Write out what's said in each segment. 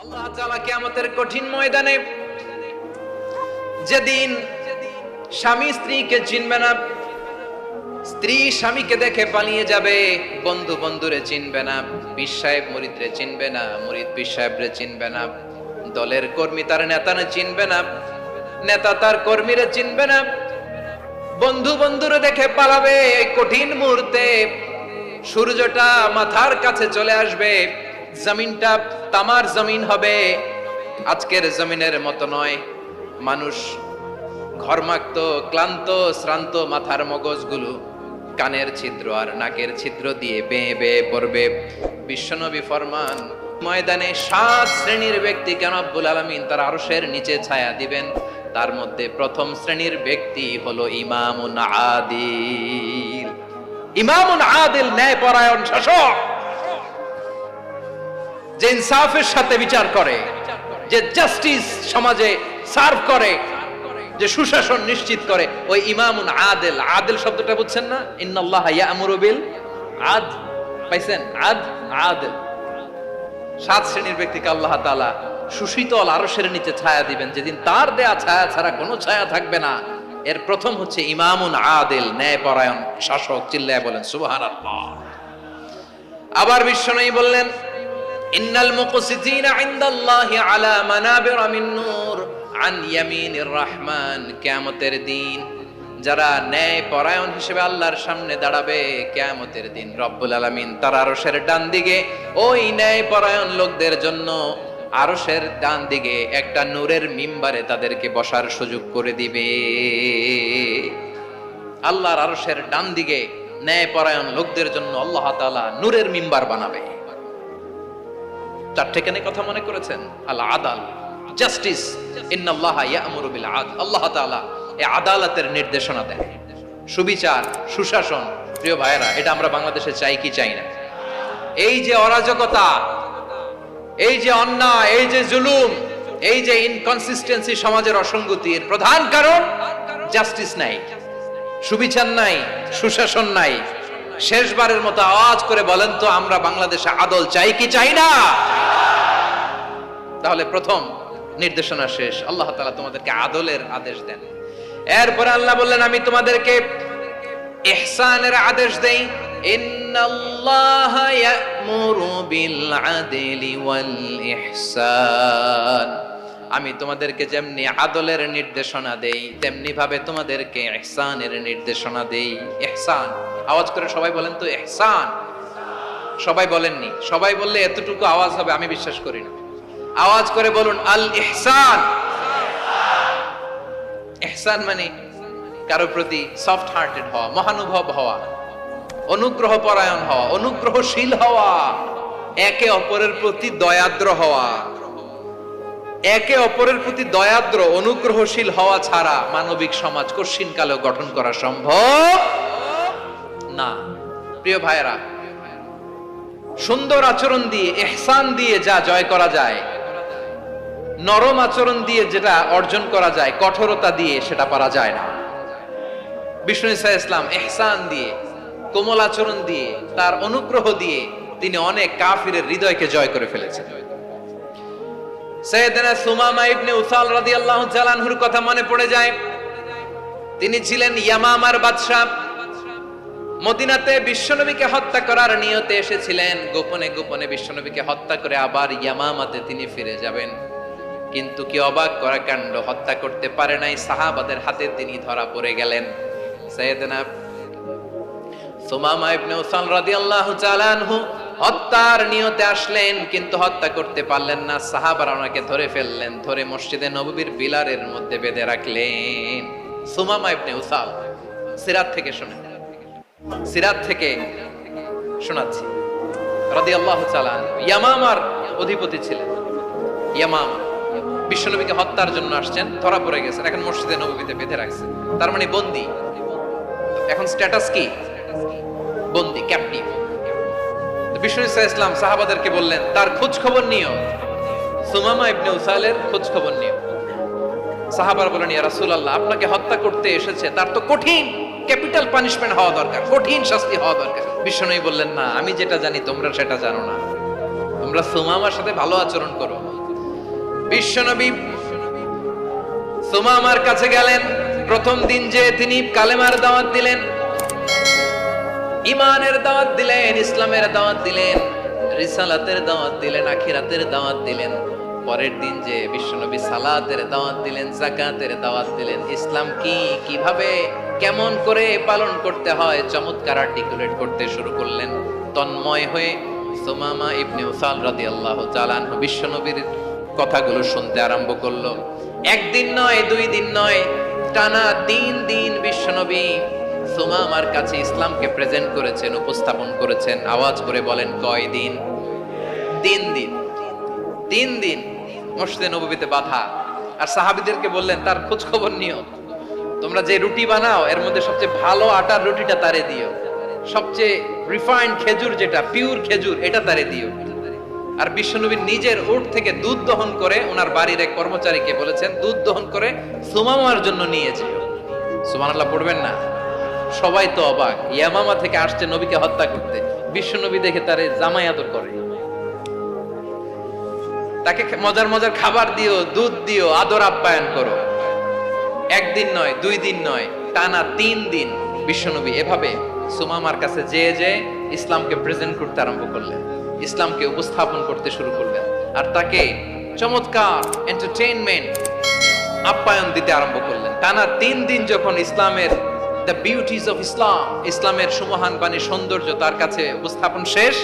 আল্লাহ তাআলা কিয়ামতের কঠিন ময়দানে যেদিন স্বামী স্ত্রীকে চিনবে না, স্ত্রী স্বামীকে দেখে পালিয়ে যাবে, বন্ধু বন্ধুরে চিনবে না, পীর সাহেব মুরিদরে চিনবে না, মুরিদ পীর সাহেবরে চিনবে না, দলের কর্মী তার নেতারে চিনবে না, নেতা তার কর্মীরে চিনবে না, বন্ধু বন্ধুরে দেখে পালাবে। এই কঠিন মুহূর্তে সূর্যটা মাথার কাছে চলে আসবে, জমিনটা তামার জমিন হবে, আজকের জমিনের মতো নয়। মানুষ ঘর্মাক্ত, ক্লান্ত, শ্রান্ত মাথার মগজগুলো কানের ছিদ্র আর নাকের ছিদ্র দিয়ে বেয়ে বেয়ে পড়বে। বিশ্বনবী ফরমান, ময়দানে 7 শ্রেণীর ব্যক্তিকে রব্বুল আলামিন তার আরশের নিচে ছায়া দিবেন। তার মধ্যে প্রথম শ্রেণীর ব্যক্তি হলো ইমামুন আদিল। ইমামুন আদিল, ন্যায়পরায়ণ শাসক, যে ইনসাফের সাথে বিচার করে, যে জাস্টিস সমাজে সার্ভ করে, যে সুশাসন নিশ্চিত করে, ওই ইমামুন আদিল। আদিল শব্দটা বুঝছেন না? ইন্নাল্লাহা ইয়া'মুরু বিল আদল, পাইছেন? আদিল। 7 শ্রেণীর ব্যক্তিকে আল্লাহ তাআলা সুশীতল আরশের নিচে ছায়া দিবেন, যেদিন তার দেয়া ছায়া ছাড়া কোনো ছায়া থাকবে না। এর প্রথম হচ্ছে ইমামুন আদিল, ন্যায়পরায়ণ শাসক। চিল্লায় বলেন সুবহানাল্লাহ। আবার বিশ্বনবী বললেন, ইন্নাল মুকসিতিনা ইনদাল্লাহি আলা মানাবিরা মিন নূর আন ইয়ামিনির রহমান। কিয়ামতের দিন যারা ন্যায়পরায়ণ হিসেবে আল্লাহর সামনে দাঁড়াবে, কিয়ামতের দিন রব্বুল আলামিন তার আরশের ডান দিকে ওই ন্যায়পরায়ণ লোকদের জন্য আরশের ডান দিকে একটা নূরের মিম্বারে তাদেরকে বসার সুযোগ করে দিবে। আল্লাহর আরশের ডান দিকে ন্যায়পরায়ণ লোকদের জন্য আল্লাহ তাআলা নূরের মিম্বার বানাবে। 4টে কেন কথা মনে করেছেন? আল আদাল, জাস্টিস। ইন্নাল্লাহা ইয়া'মুরু বিল আদল। আল্লাহ তাআলা এই আদালতের নির্দেশনা দেন, সুবিচার, সুশাসন। প্রিয় ভাইরা, এটা আমরা বাংলাদেশে চাই কি চাই না? এই যে অরাজকতা, এই যে অন্যায়, এই যে জুলুম, এই যে ইনকনসিস্টেন্সি, সমাজের অসঙ্গতির প্রধান কারণ জাস্টিস নাই, সুবিচার নাই, সুশাসন নাই। শেষবারের মতো আওয়াজ করে বলেন তো, আমরা বাংলাদেশে আদল চাই কি চাই না? তাহলে প্রথম নির্দেশনা শেষ, আল্লাহ তাআলা তোমাদেরকে আদলের আদেশ দেন। এরপরে আল্লাহ বললেন, আমি তোমাদেরকে ইহসানের আদেশ দেই। ইন্নাল্লাহা ইয়া'মুরু বিল আদলি ওয়াল ইহসান। আমি তোমাদেরকে যেমনি আদলের নির্দেশনা দেই, তেমনি ভাবে তোমাদেরকে ইহসানের নির্দেশনা দেই। ইহসান, আওয়াজ করে সবাই বলেন তো ইহসান। সবাই বলেননি, সবাই বললে এতটুকু আওয়াজ হবে আমি বিশ্বাস করি না। আওয়াজ করে বলুন আল ইহসান। ইহসান মানে কারো প্রতি সফট হার্টেড হওয়া, মহানুভব হওয়া, অনুগ্রহ পরায়ণ হওয়া, অনুগ্রহশীল হওয়া, একে অপরের প্রতি দয়াদ্র হওয়া। একে অপরের প্রতি দয়াদ্র, অনুগ্রহশীল হওয়া ছাড়া মানবিক সমাজ কশিনকালেও গঠন করা সম্ভব না। প্রিয় ভাইরা, সুন্দর আচরণ দিয়ে, ইহসান দিয়ে যা জয় করা যায়, নরম আচরণ দিয়ে যেটা অর্জন করা যায়, কঠোরতা দিয়ে সেটা পারা যায় না। বিষ্ণু ঈসা ইসলাম ইহসান দিয়ে, কোমল আচরণ দিয়ে, তার অনুগ্রহ দিয়ে তিনি অনেক কাফিরের হৃদয়কে জয় করে ফেলেছেন। সাইয়েদনা সুমামা ইবনে উসাল রাদিয়াল্লাহু তাআলা আনহুর কথা মনে পড়ে যায়। তিনি ছিলেন ইয়ামামার বাদশা। মদিনাতে বিশ্বনবীকে হত্যা করার নিয়তে এসেছিলেন, গোপনে গোপনে বিশ্বনবীকে হত্যা করে আবার ইয়ামামাতে তিনি ফিরে যাবেন। কিন্তু কি অবাক করা কাণ্ড, হত্যা করতে পারে নাই, সাহাবাদের হাতে তিনি ধরা পড়ে গেলেন। সাইয়েদনা সুমামা ইবনে উসাল রাদিয়াল্লাহু তাআলা আনহু হত্যার নিয়তে আসলেন, কিন্তু হত্যা করতে পারলেন না। সাহাবারা ওনাকে ধরে ফেললেন, ধরে মসজিদে নববীর পিলারের মধ্যে বেঁধে রাখলেন। সুমামা ইবনে উসাল, সিরাত থেকে শুনেন, সিরাত থেকে শোনাচ্ছি। রাদিয়াল্লাহু তাআলা আনহু ইয়ামামার অধিপতি ছিলেন। ইয়ামামা বিশ্বনবীকে হত্যার জন্য আসছেন, ধরা পড়ে গেছেন, এখন মসজিদে নববীতে বেঁধে রাখছে, তার মানে বন্দী। এখন স্ট্যাটাস কি? বন্দী, ক্যাপটিভ। বিষ্ণু ঈসা ইসলাম সাহাবাদেরকে বললেন, তার খোঁজ খবর নিও, সুমামা ইবনে উসালের খোঁজ খবর নিও। সাহাবারা বলেন, ইয়া রাসূলুল্লাহ, আপনাকে হত্যা করতে এসেছে, তার তো কঠিন ক্যাপিটাল পানিশমেন্ট হওয়া দরকার, কঠিন শাস্তি হওয়া দরকার। বিশ্বনবী বললেন, না, আমি যেটা জানি তোমরা সেটা জানো না। তোমরা সুমামার সাথে ভালো আচরণ করো, বিশ্বনবী সুমামার কাছে গেলেন। প্রথম দিন যে তিনি কালেমার দাওয়াত দিলেন, ইমানের দাওয়াত দিলেন, ইসলামের দাওয়াত দিলেন, রিসালাতের দাওয়াত দিলেন, আখিরাতের দাওয়াত দিলেন। পরের দিন যে বিশ্বনবী সালাতের দাওয়াত দিলেন, যাকাতের দাওয়াত দিলেন, ইসলাম কি, কিভাবে, কেমন করে পালন করতে হয় চমৎকার আর্টিকুলেট করতে শুরু করলেন। তন্ময় হয়ে সুমামা ইবনে উসাল রাদিয়াল্লাহু তাআলা আনহু বিশ্বনবীর কথাগুলো শুনতে আরম্ভ করলো। একদিন নয়, দুই দিন নয়, টানা 3 দিন বিশ্বনবী সুমামার কাছে ইসলামকে প্রেজেন্ট করেছেন, উপস্থাপন করেছেন। আওয়াজ করে বলেন, কয় দিন? 3 দিন। 3 দিন মসজিদে নববীতে বাধা। আর সাহাবীদেরকে বললেন, তার খোঁজ খবর নিও, তোমরা যে রুটি বানাও এর মধ্যে সবচেয়ে ভালো আটার রুটিটা তারে দিও, সবচেয়ে রিফাইন্ড খেজুর, যেটা পিওর খেজুর, এটা তারে দিও। আর বিশ্বনবী নিজের উট থেকে দুধ দহন করে ওনার বাড়ির এক কর্মচারীকে বলেছেন, দুধ দহন করে সুমামার জন্য নিয়ে যেও। সুবহানাল্লাহ পড়বেন না? সবাই তো অবাক, ইয়ামামা থেকে আসছে নবীকে হত্যা করতে, বিশ্বনবী দেখে তারে জামাই আদর করে, তাকে মজার মজার খাবার দিও, দুধ দিও, আদর আপ্যায়ন করো। একদিন নয়, 2 দিন নয়, টানা 3 দিন বিশ্বনবী এভাবে সুমামার কাছে যেয়ে ইসলামকে প্রেজেন্ট করতে আরম্ভ করলেন, ইসলামকে উপস্থাপন করতে শুরু করলেন। আর তাকে চমৎকার এন্টারটেইনমেন্ট, আপ্যায়ন দিতে আরম্ভ করলেন। টানা 3 দিন যখন ইসলামের দ্য বিউটিজ অফ ইসলাম, ইসলামের সুমহান বাণী, সৌন্দর্য তার কাছে উপস্থাপন শেষ,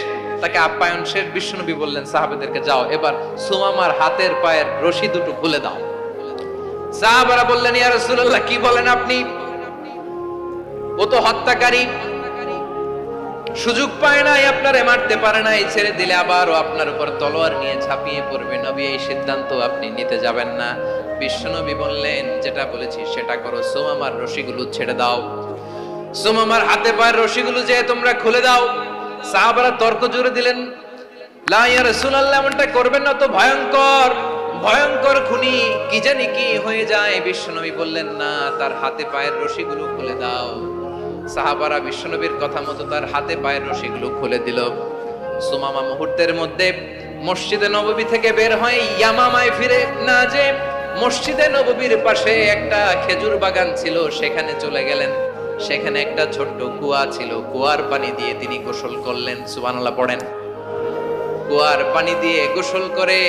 তাকে আপ্যায়ন শেষ, বিশ্বনবী বললেন সাহাবাদেরকে, যাও এবার সুমামার হাতের পায়ের রশি দুটো খুলে দাও। সাহাবারা বললেন, ইয়া রাসূলুল্লাহ, কি বলেন আপনি? ও তো হত্যাকারী, সুযোগ পায় নাই, আপনারে মারতে পারে নাই, ছেড়ে দিলে আবার ও আপনার উপর তলোয়ার নিয়ে ঝাঁপিয়ে পড়বে। নবী, এই সিদ্ধান্ত আপনি নিতে যাবেন না। বিশ্বনবী বললেন, যেটা বলেছি সেটা করো, সুমামার রশিগুলো ছেড়ে দাও, সুমামার হাতে পায়ের রশিগুলো যে তোমরা খুলে দাও। সাহাবারা তর্ক জুড়ে দিলেন, লা ইয়া রাসূলুল্লাহ, এমনটা করবেন না, তো ভয়ঙ্কর, ভয়ঙ্কর খুনি, কি জানি কি হয়ে যায়। বিশ্বনবী বললেন, না, তার হাতে পায়ের রশিগুলো খুলে দাও। সাহাবারা বিশ্বনবীর কথা মতো তার হাতে পায়ের রশিগুলো খুলে দিল। সুমামা মুহূর্তের মধ্যে মসজিদে নববী থেকে বের হয়ে ইয়ামামায় ফিরে না যে মসজিদে নববীর পাশে একটা খেজুর বাগান ছিল, সেখানে চলে গেলেন। সেখানে একটা ছোট্ট কুয়া ছিল, কুয়ার পানি দিয়ে তিনি গোসল করলেন। সুবহানাল্লাহ পড়েন। কুয়ার পানি দিয়ে গোসল করে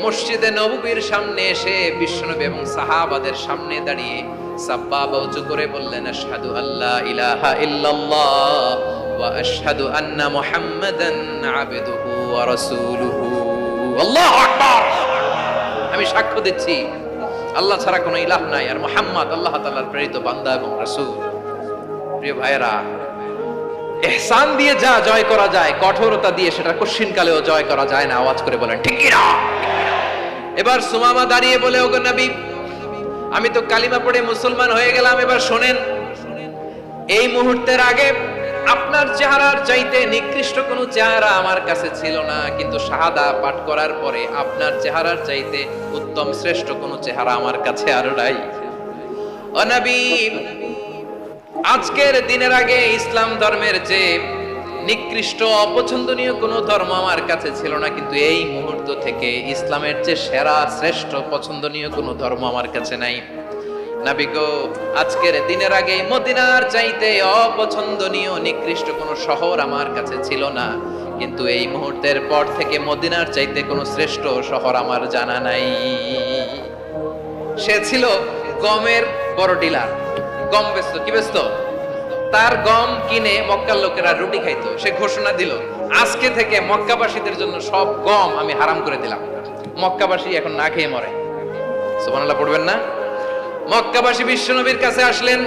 মসজিদে নববীর সামনে এসে বিশ্বনবী এবং সাহাবাদের সামনে দাঁড়িয়ে সাব্বাবা উঁচু করে বললেন, আশহাদু আল্লা ইলাহা ইল্লাল্লাহ ওয়া আশহাদু আন্না মুহাম্মাদান আবদুহু ওয়া রাসূলুহু। আল্লাহু আকবার। আমি সাক্ষ্য দিচ্ছি আল্লাহ ছাড়া কোনো ইলাহ নাই, আর মুহাম্মদ আল্লাহ তাআলার প্রেরিত বান্দা এবং রাসূল। প্রিয় ভাইরা, ইহসান দিয়ে যা জয় করা যায়, কঠোরতা দিয়ে সেটা কঠিনকালেও জয় করা যায় না। আওয়াজ করে বলেন, ঠিক কি না? এবার সুমামা দাঁড়িয়ে বলে, ওগো নবী, আমি তো কালিমা পড়ে মুসলমান হয়ে গেলাম, এবার শোনেন, এই মুহূর্তের আগে আপনার চেহারার চাইতে নিকৃষ্ট কোনো চেহারা আমার কাছে ছিল না, কিন্তু শাহাদা পাঠ করার পরে আপনার চেহারার চাইতে উত্তম শ্রেষ্ঠ কোনো চেহারা আমার কাছে আর নাই। ও নবী, আজকের দিনের আগে ইসলাম ধর্মের যে নিকৃষ্ট অপছন্দনীয় কোনো ধর্ম আমার কাছে ছিল না, কিন্তু এই মুহূর্ত থেকে ইসলামের যে সেরা শ্রেষ্ঠ পছন্দনীয় কোনো ধর্ম আমার কাছে নাই। নবী গো, আজকের দিনের আগে মদিনার চাইতে অপছন্দনীয় নিকৃষ্ট কোনো শহর আমার কাছে ছিল না, কিন্তু এই মুহূর্তের পর থেকে মদিনার চাইতে কোনো শ্রেষ্ঠ শহর আমার জানা নাই। সে ছিল গমের বড় ডিলার, গম বেচতো। কি বেচতো? তার গম কিনে মক্কার লোকেরা রুটি খাইতো। সে ঘোষণা দিল, আজকে থেকে মক্কাবাসীদের জন্য সব গম আমি হারাম করে দিলাম, মক্কাবাসী এখন না খেয়ে মরে। সুবহানাল্লাহ পড়বেন না? মক্কাবাসী বিশ্বনবীর কাছে আসলেন,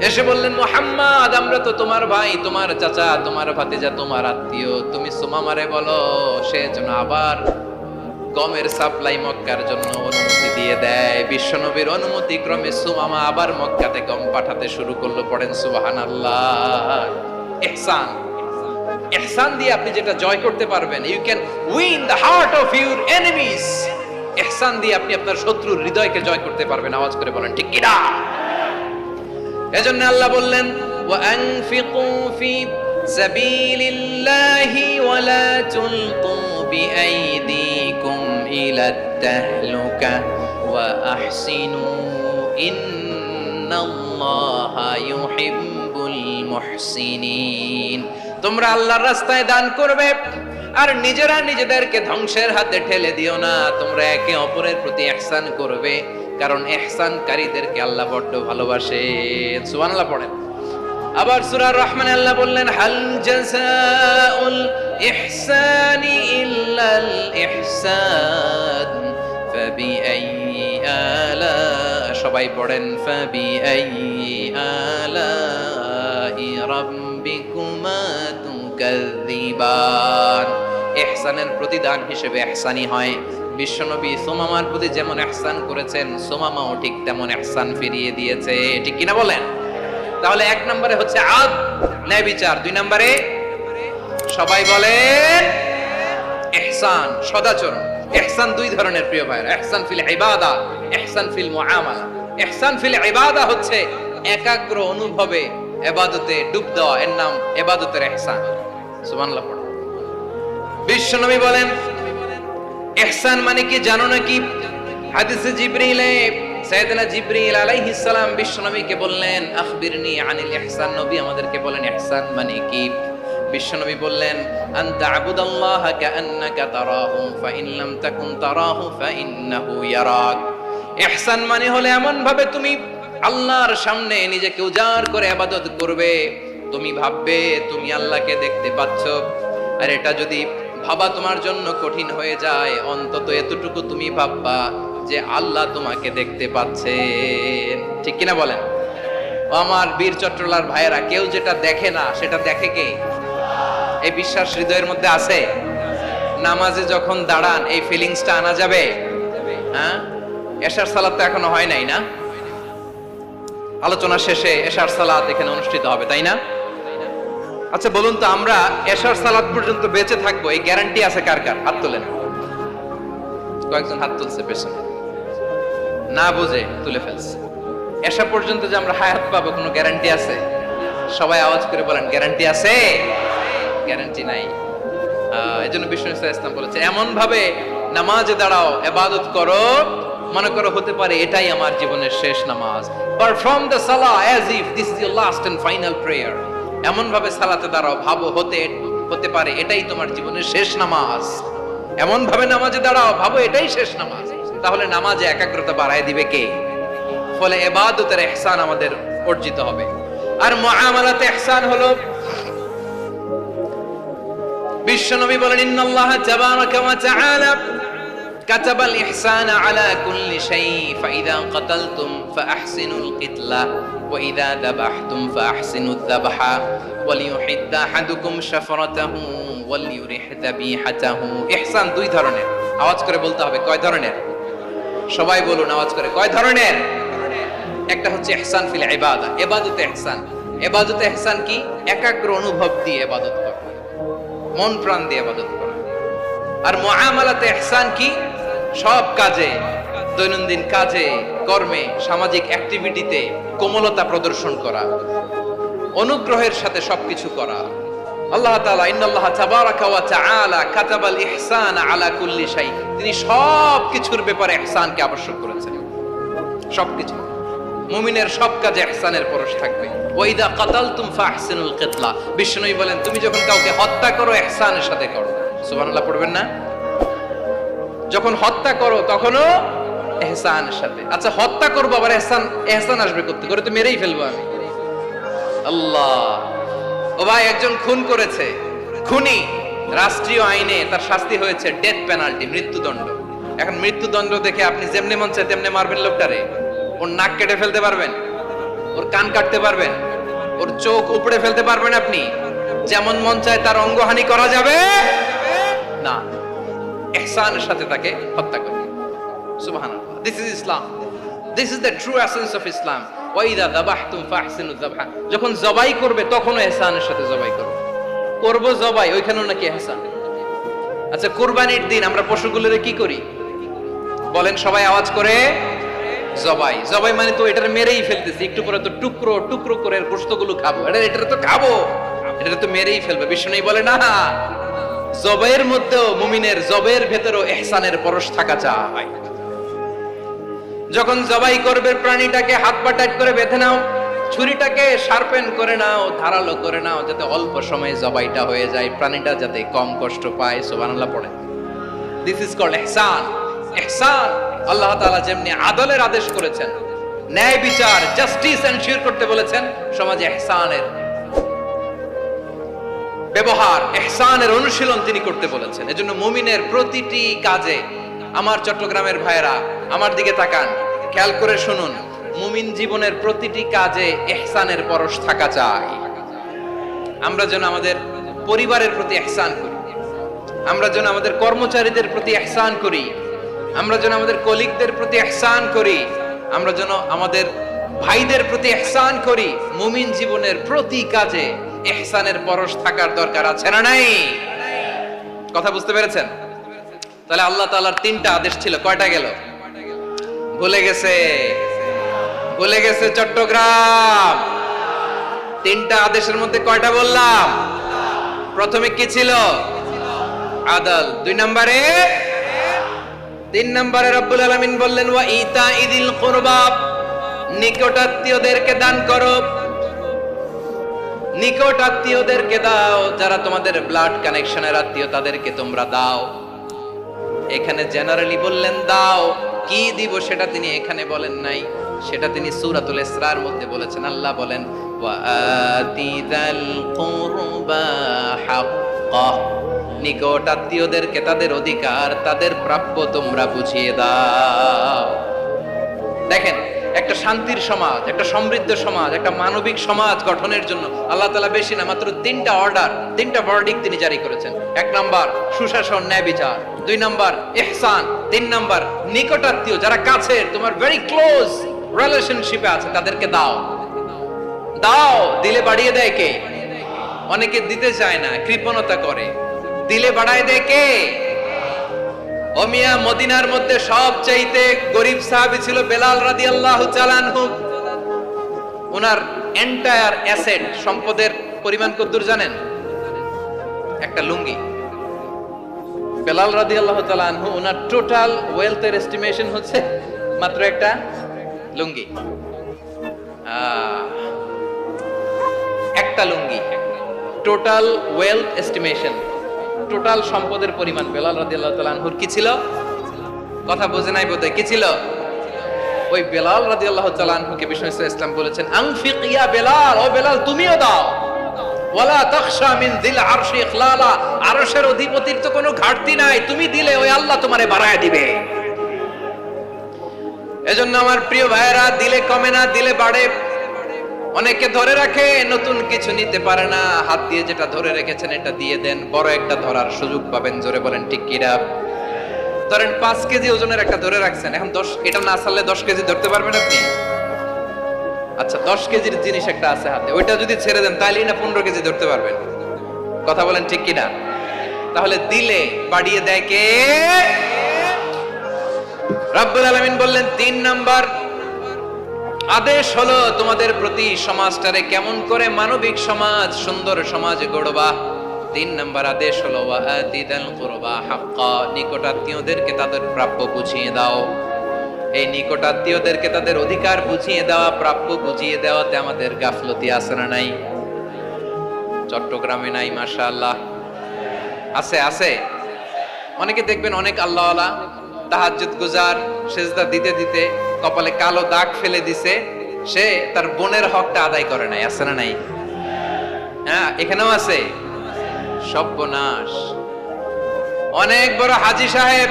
এসে বললেন, মুহাম্মদ, আমরা তো তোমার ভাই, তোমার চাচা, তোমার ভাতিজা, তোমার আত্মীয়, তুমি সুমামারে বলো সে যেন আবার গমের সাপ্লাই মক্কার জন্য অনুমতি দিয়ে দেয়। বিশ্বনবীর অনুমতি ক্রমে সুমামা আবার মক্কাতে গম পাঠাতে শুরু করলো। পড়েন সুবহানাল্লাহ। ইহসান, ইহসান দিয়ে আপনি যেটা জয় করতে পারবেন, you can win the heart of your enemies. ইহসান দিয়ে আপনি আপনার শত্রুর হৃদয়কে জয় করতে পারবেন। আওয়াজ করে বলেন, ঠিক কি না? এজন্য আল্লাহ বললেন, ওয়া আনফিকু ফি সাবিলিল্লাহি ওয়া লা তুলকু বিআইদিকুম إلى التهلكة وأحسنوا إن الله يحب المحسنين তোমরা আল্লাহর রাস্তায় দান করবে আর নিজেরা নিজেদেরকে ধ্বংসের হাতে ঠেলে দিও না তোমরা একে অপরের প্রতি ইহসান করবে কারণ ইহসানকারীদেরকে আল্লাহ বড় ভালোবাসেন সুবহানাল্লাহ পড়েন আবার সূরা রহমানে আল্লাহ বললেন হাল জাযাউল ইহসানি ইল্লাল ইহসান ফাবিআইয়ি আলা সবাই পড়েন ফাবিআইয়ি আলাই রাব্বিকুমা তুকাযযিবান ইহসানের প্রতিদান হিসেবে ইহসানি হয় বিশ্বনবী সুমামার প্রতি যেমন ইহসান করেছেন সুমামাও ঠিক তেমন ইহসান ফিরিয়ে দিয়েছে ঠিক কিনা বলেন তাহলে এক নম্বরে হচ্ছে আদ ন্যায় বিচার দুই নম্বরে সবাই বলেন ইহসান সদাচরণ ইহসান দুই ধরনের প্রিয় ভাইরা ইহসান ফিল ইবাদা ইহসান ফিল মুআমালা ইহসান ফিল ইবাদা হচ্ছে একাগ্র অনুভবে ইবাদতে ডুব দেওয়া এর নাম ইবাদতের ইহসান সুবহানাল্লাহ পড়ো বিশ্বনবী বলেন ইহসান মানে কি জানো নাকি হাদিসে জিবরিলে সাইয়েদনা জিবরিল আলাইহিস সালাম বিশ্বনবীকে বললেন আখবিরনি আনিল ইহসান নবী আমাদেরকে বলেন ইহসান মানে কি বিশ্বনবী বললেন আনতা আবুদাল্লাহা কাআন্নাকা তারাহু ফাইন লাম তাকুন তারাহু ফাইন্নাহু ইয়ারাক ইহসান মানে হলো এমন ভাবে তুমি আল্লাহর সামনে নিজেকে উজাড় করে ইবাদত করবে তুমি ভাববে তুমি আল্লাহকে দেখতে পাচ্ছ আর এটা যদি ভাবা তোমার জন্য কঠিন হয়ে যায় অন্তত এতটুকু তুমি ভাববা যে আল্লাহ তোমাকে দেখতে পাচ্ছেন ঠিক কিনা বলেন আমার বীর চট্টলার ভাইয়েরা কেউ যেটা দেখে না সেটা দেখে কে এই বিশ্বাস হৃদয়ের মধ্যে আছে নামাজে যখন দাঁড়ান এই ফিলিংসটা আনা যাবে হ্যাঁ এশার সালাত তো এখনো হয় নাই না আলোচনা শেষে এশার সালাত এখানে অনুষ্ঠিত হবে তাই না আচ্ছা বলুন তো আমরা এশার সালাত পর্যন্ত বেঁচে থাকবো এই গ্যারান্টি আছে কার কার হাত তোলেন কয়েকজন হাত তুলছে পেছনে না বুঝে তুলে ফেলছে এশা পর্যন্ত যে আমরা হায়াত পাবো কোনো গ্যারান্টি আছে সবাই আওয়াজ করে বলেন গ্যারান্টি আছে গ্যারান্টি নাই এজন্য বিষ্ণু ইসলাম বলেছে এমন ভাবে নামাজে দাঁড়াও ইবাদত করো মনে করো হতে পারে এটাই আমার জীবনের শেষ নামাজ পারফর্ম দ্য সালাহ as if this is your last and final prayer এমন ভাবে সালাতে দাঁড়াও ভাবো হতে পারে এটাই তোমার জীবনের শেষ নামাজ এমন ভাবে নামাজে দাঁড়াও ভাবো এটাই শেষ নামাজ তাহলে নামাজে একাগ্রতা বাড়ায় দিবে কে ফলে ইবাদতের ইহসান আমাদের অর্জিত হবে আর মুআমালাতে ইহসান হলো বিশ্বনবী বলেন ইন্নাল্লাহা তাবারাকা ওয়া তাআলা কাতাবাল ইহসানা আলা কুল্লি শাই ফাইদা কাতালতুম ফাআহসিনুল কিতলা ওয়া ইযা যাবাহতুম ফাআহসিনুদ যাবহা ওয়ালিয়ুহিদ্দা আহাদুকুম শাফরাতাহু ওয়ালিয়ুরিহ যাবিহাতাহু ইহসান দুই ধরনের আওয়াজ করে বলতে হবে কয় ধরনের সবাই বলুন আওয়াজ করে কয় ধরনের একটা হচ্ছে ইহসান ফিল ইবাদা ইবাদতে ইহসান ইবাদতে ইহসান কি একাগ্র অনুভব দিয়ে ইবাদত করা মন প্রাণ দিয়ে ইবাদত করা আর মুআমালাতে ইহসান কি সব কাজে দৈনন্দিন কাজে কর্মে সামাজিক অ্যাক্টিভিটিতে কোমলতা প্রদর্শন করা অনুগ্রহের সাথে সবকিছু করা আল্লাহ তাআলা ইন্নাল্লাহা তাবারাকা ওয়া তাআলা কাতাবাল ইহসান আলা কুল্লি শাই তিনি সবকিছুর ব্যাপারে ইহসানকে আবশ্যক করেছেন সবকিছু মুমিনের সব কাজে ইহসানের পরশ থাকবে ওয়া ইযা কাতালতুম ফাহসিনুল কিতলা বিষ্ণুই বলেন তুমি যখন কাউকে হত্যা করো ইহসানের সাথে করো সুবহানাল্লাহ পড়বেন না যখন হত্যা করো তখনও ইহসানের সাথে আচ্ছা হত্যা করব আবার ইহসান আসবে করতে করে তো মেরেই ফেলবো আমি আল্লাহ ও ভাই একজন খুন করেছে খুনি রাষ্ট্রীয় আইনে তার শাস্তি হয়েছে ডেথ পেনাল্টি মৃত্যুদণ্ড এখন মৃত্যুদণ্ড দেখে আপনি যেমনি মন চায় তেমনি মারবেন লোকটারে ওর নাক কেটে ফেলতে পারবেন ওর কান কাটতে পারবেন ওর চোখ উপড়ে ফেলতে পারবেন আপনি যেমন মন চায় তার অঙ্গহানি করা যাবে না ইহসানের সাথে তাকে হত্যা করবে সুবহানাল্লাহ this is Islam this is the true essence of Islam ওয়া ইযা যাবাহতুম ফাহসিনুয যাবহা যখন জবাই করবে তখনও ইহসানের সাথে জবাই করব জবাই ওইখানেও নাকি ইহসান আচ্ছা কুরবানির দিন আমরা পশুগুলোরে কি করি বলেন সবাই আওয়াজ করে জবাই মানে তো এটারে মেরেই ফেলতেছি একটু পরে তো টুকরো টুকরো করে গোশতগুলো খাবো এটা তো খাবো এটা তো মেরেই ফেলবে বিষ্ণু বলে না জবের মধ্যেও মুমিনের জবের ভেতরেও ইহসানের পরশ থাকা চাই। যখন জবাই করবে প্রাণীটাকে হাত পা টাইট করে বেঁধে নাও, ছুরিটাকে শার্পেন করে নাও, ধারালো করে নাও, যাতে অল্প সময়ে জবাইটা হয়ে যায়, প্রাণীটা যাতে কম কষ্ট পায়। সুবহানাল্লাহ পড়ে। দিস ইজ কল্ড ইহসান। ইহসান আল্লাহ তাআলা যেমনি আদলের আদেশ করেছেন, ন্যায় বিচার জাস্টিস এনশিওর করতে বলেছেন, সমাজে ইহসানের ব্যবহার, ইহসানের অনুশীলন তিনি করতে বলেছেন। এজন্য মুমিনের প্রতিটি কাজে, আমার চট্টগ্রামের ভাইয়েরা আমার দিকে তাকান, খেয়াল করে শুনুন, মুমিন জীবনের প্রতিটি কাজে ইহসানের পরশ থাকা চাই। আমরা যেন আমাদের পরিবারের প্রতি ইহসান করি, আমরা যেন আমাদের কর্মচারীদের প্রতি ইহসান করি, আমরা যেন আমাদের কলিগদের প্রতি ইহসান করি, আমরা যেন আমাদের ভাইদের প্রতি ইহসান করি। মুমিন জীবনের প্রতি কাজে ইহসানের পরশ থাকার দরকার আছে না নাই? কথা বুঝতে পেরেছেন? তাহলে আল্লাহ তাআলার তিনটা আদেশ ছিল, কয়টা গেল? ভুলে গেছে, ভুলে গেছে চট্টগ্রাম। তিনটা আদেশের মধ্যে কয়টা বললাম? প্রথমে কি ছিল? আদল। 2 নম্বরে, 3 নম্বরে রব্বুল আলামিন বললেন ওয়া ইতাইদিল কুরবা, নিকটাত্মীয়দেরকে দান করো। নিকট আত্মীয়দেরকে দাও, যারা তোমাদের ব্লাড কানেকশনের আত্মীয় তাদেরকে তোমরা দাও। এখানে জেনারেলি বললেন দাও, কি দিব সেটা তিনি এখানে বলেন নাই, সেটা তিনি সূরাতুল ইসরার মধ্যে বলেছেন। আল্লাহ বলেন ওয়া আতিদাল কুরবা হাক্কা, নিকট আত্মীয়দেরকে তাদের অধিকার, তাদের প্রাপ্য তোমরা বুঝিয়ে দাও। দেখেন, একটা শান্তির সমাজ, একটা সমৃদ্ধ সমাজ, একটা মানবিক সমাজ গঠনের জন্য আল্লাহ তাআলা বেশি না, মাত্র 3টা অর্ডার, 3টা ভার্ডিক্ট তিনি জারি করেছেন। 1 নাম্বার সুশাসন, ন্যায় বিচার। 2 নাম্বার ইহসান। 3 নাম্বার নিকটাত্মীয়, যারা কাছের, তোমার ভেরি ক্লোজ রিলেশনশিপে আছে, তাদেরকে দাও। দাও, দিলে বাড়িয়ে দেয় কে? অনেকে দিতে চায় না, কৃপণতা করে। দিলে বাড়ায় দেয় কে? ও মিয়া, মদিনার মধ্যে সবচাইতে গরিব সাহাবী ছিল বেলাল রাদিয়াল্লাহু তাআলা আনহু। ওনার এন্টায়ার অ্যাসেট, সম্পদের পরিমাণ কতদূর জানেন? একটা লুঙ্গি। বেলাল রাদিয়াল্লাহু তাআলা আনহু, ওনার টোটাল ওয়েলথের এস্টিমেশন হচ্ছে মাত্র একটা লুঙ্গি। একটা লুঙ্গি, টোটাল ওয়েলথ এস্টিমেশন, টোটাল সম্পদের পরিমাণ বেলাল রাদিয়াল্লাহু তাআলা আনহুর কি ছিল? কথা বুঝে নাই বোধহয়। কি ছিল? ওই বেলাল রাদিয়াল্লাহু তাআলা আনহুকে বিষ্ণু ইসলাম বলেছেন আনফিক ইয়া বেলাল, ও বেলাল তুমিও দাও। ওয়ালা তাখশা মিন যিল আরশি ইখলালা, আরশের অধিপতির তো কোনো ঘাটতি নাই, তুমি দিলে ওই আল্লাহ তোমারে বাড়ায় দিবে। এজন্য আমার প্রিয় ভাইয়েরা, দিলে কমে না, দিলে বাড়ে। অনেকে ধরে রাখে, নতুন কিছু নিতে পারে না, হাত দিয়ে যেটা ধরে রেখেছেন এটা দিয়ে দেন, বড় একটা ধরার সুযোগ পাবেন। জোরে বলেন ঠিক কিনা? ধরেন 5 কেজি ওজনের একটা ধরে রাখছেন, এখন 10, এটা না ছাড়লে 10 কেজি ধরতে পারবেন আপনি? আচ্ছা, 10 কেজির জিনিস একটা আছে হাতে, ওইটা যদি ছেড়ে দেন তাহলেই না 15 কেজি ধরতে পারবেন। কথা বলেন ঠিক কিনা? তাহলে দিলে বাড়িয়ে দেয় কে? রব্বুল আলামিন বললেন 3 নাম্বার আদেশ হলো তোমাদের প্রতি সমাজটারে কেমন করে মানবিক সমাজ, সুন্দর সমাজ গড়বা। 3 নাম্বার আদেশ হলো ওয়া আতিদাল কুরবা হাক্কা, নিকটাত্মীয়দেরকে তাদের প্রাপ্য বুঝিয়ে দাও। এই নিকটাত্মীয়দেরকে তাদের অধিকার বুঝিয়ে দেওয়া, প্রাপ্য বুঝিয়ে দেওয়াতে আমাদের গাফলতি আছে না নাই? চট্টগ্রামে নাই? মাশাআল্লাহ আছে, আছে। অনেকে দেখবেন অনেক আল্লাহওয়ালা, তাহাজ্জুদ গুজার, সেজদা দিতে দিতে কপালে কালো দাগ ফেলে দিছে, সে তার বোনের হকটা আদায় করে নাই। আছে না নাই? হ্যাঁ, এখানেও আছে। সর্বনাশ। অনেক বড় হাজী সাহেব,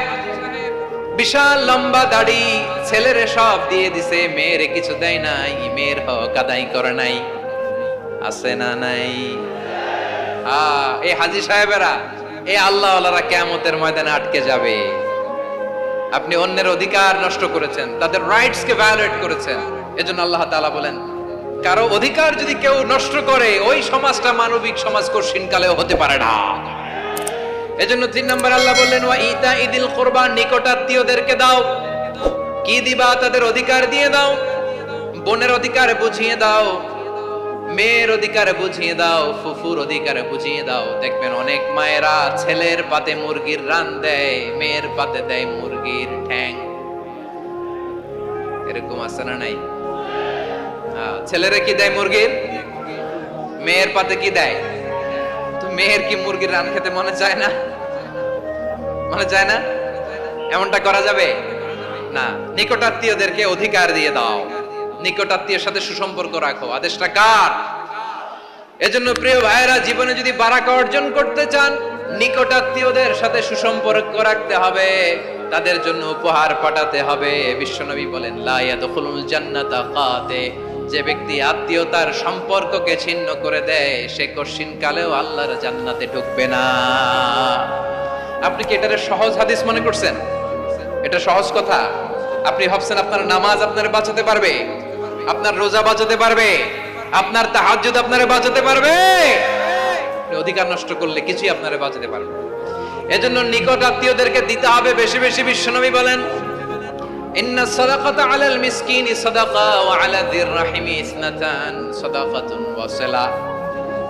বিশাল লম্বা দাড়ি, ছেলেরে সব দিয়ে দিছে, মেয়েরে কিছু দেয় নাই, মেয়ের হক আদায় করে নাই। আছে না নাই? এই হাজী সাহেবেরা, এই আল্লাহওয়ালারা কিয়ামতের ময়দানে আটকে যাবে। আপনি অন্যের অধিকার নষ্ট করেছেন, তাদের রাইটস কে ভায়োলেট করেছেন। এজন্য আল্লাহ তাআলা বলেন, কারো অধিকার যদি কেউ নষ্ট করে, ওই সমাজটা মানবিক সমাজ কঠিন কালেও হতে পারে না। এজন্য 3 নম্বর আল্লাহ বললেন ওয়া ইতাইদিল কুরবা, নিকটাত্মীয়দেরকে দাও। কি দিবা? তাদের অধিকার দিয়ে দাও, বোনের অধিকার বুঝিয়ে দাও, মেয়ের অধিকার বুঝিয়ে দাও, ফুফুর অধিকার বুঝিয়ে দাও। দেখবেন অনেক মায়েরা ছেলের পাতে মুরগির রান দেয়, মেয়ের পাতে দেয় মুরগির ঠ্যাং। এরকম আছে না নাই? ছেলেরা কি দেয় মুরগির, মেয়ের পাতে কি দেয়? তো মেয়ের কি মুরগির রান খেতে মনে চায় না? মনে চায় না? এমনটা করা যাবে না। নিকটাত্মীয়দেরকে অধিকার দিয়ে দাও, নিকটাত্মীয়ের সাথে সুসম্পর্ক রাখো। আদেশটা কার? এজন্য প্রিয় ভাইয়েরা, জীবনে যদি বারাকা অর্জন করতে চান, নিকটাত্মীয়দের সাথে সুসম্পর্ক রাখতে হবে, তাদের জন্য উপহার পাঠাতে হবে। বিশ্বনবী বলেন, লা ইয়াদখুলুল জান্নাতা কাতে, যে ব্যক্তি আত্মীয়তার সম্পর্ককে ছিন্ন করে দেয়, সে কঠিন কালেও আল্লাহর জান্নাতে ঢুকবে না। আপনি কি এটারে সহজ হাদিস মনে করছেন? এটা সহজ কথা? আপনি ভাবছেন আপনার নামাজ আপনারে বাঁচাতে পারবে, আপনার রোজা বাঁচাতে পারবে, আপনার তাহাজ্জুদ আপনারে বাঁচাতে পারবে? অধিকার নষ্ট করলে কিছুই আপনারে বাঁচাতে পারবে। এজন্য নিকট আত্মীয়দেরকে দিতে হবে বেশি বেশি। বিশ্বনবী বলেন, ইন্না সাদাকাতা আলাল মিসকিনি সাদাকা ওয়া আলা যির রাহিমি ইসনাতান সাদাকাতুন ওয়া সিলা।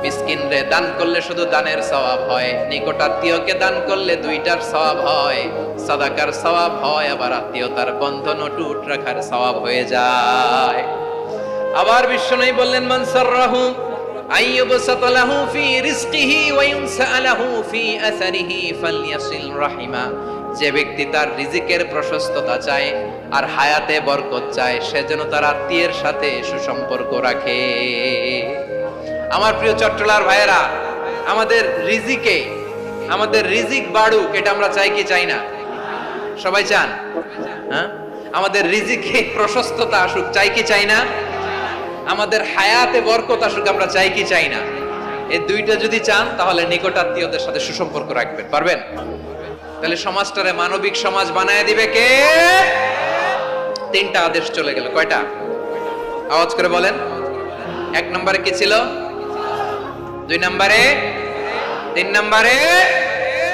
মিসকিনরে দান করলে শুধু দানের সওয়াব হয়, নিকট আত্মীয়কে দান করলে দুইটার সওয়াব হয়, সাদাকার সওয়াব হয়, আবার আত্মীয়তার বন্ধন অটুট রাখার সওয়াব হয়ে যায়। আবার বিশ্বনবী বললেন, মান সাররাহু আইয়ুবসাতা লাহু ফি রিজকিহি ওয়া ইউনসা লাহু ফি আসারিহি ফালইয়াসিল রাহিমা। যে ব্যক্তি তার রিজিকের প্রশস্ততা চায় আর হায়াতে বরকত চায়, সে যেন তার আত্মীয়ের সাথে সুসম্পর্ক রাখে। আমার প্রিয় চট্টলার ভাইয়েরা, আমাদের রিজিক বাড়ুক, এটা আমরা চাই কি চাই না? সবাই চান? হ্যাঁ, আমাদের রিজিকে প্রশস্ততা আসুক, চাই কি চাই না? আমাদের হায়াতে বরকত আসুক, আমরা চাই কি চাই না? এই দুইটা যদি চান, তাহলে নিকট আত্মীয়দের সাথে সুসম্পর্ক রাখবেন, পারবেন? তাহলে সমাজটারে মানবিক সমাজ বানায় দিবে কে? তিনটা আদেশ চলে গেল। কয়টা? আওয়াজ করে বলেন। এক নম্বরে কি ছিল? দুই নম্বরে, তিন নম্বরে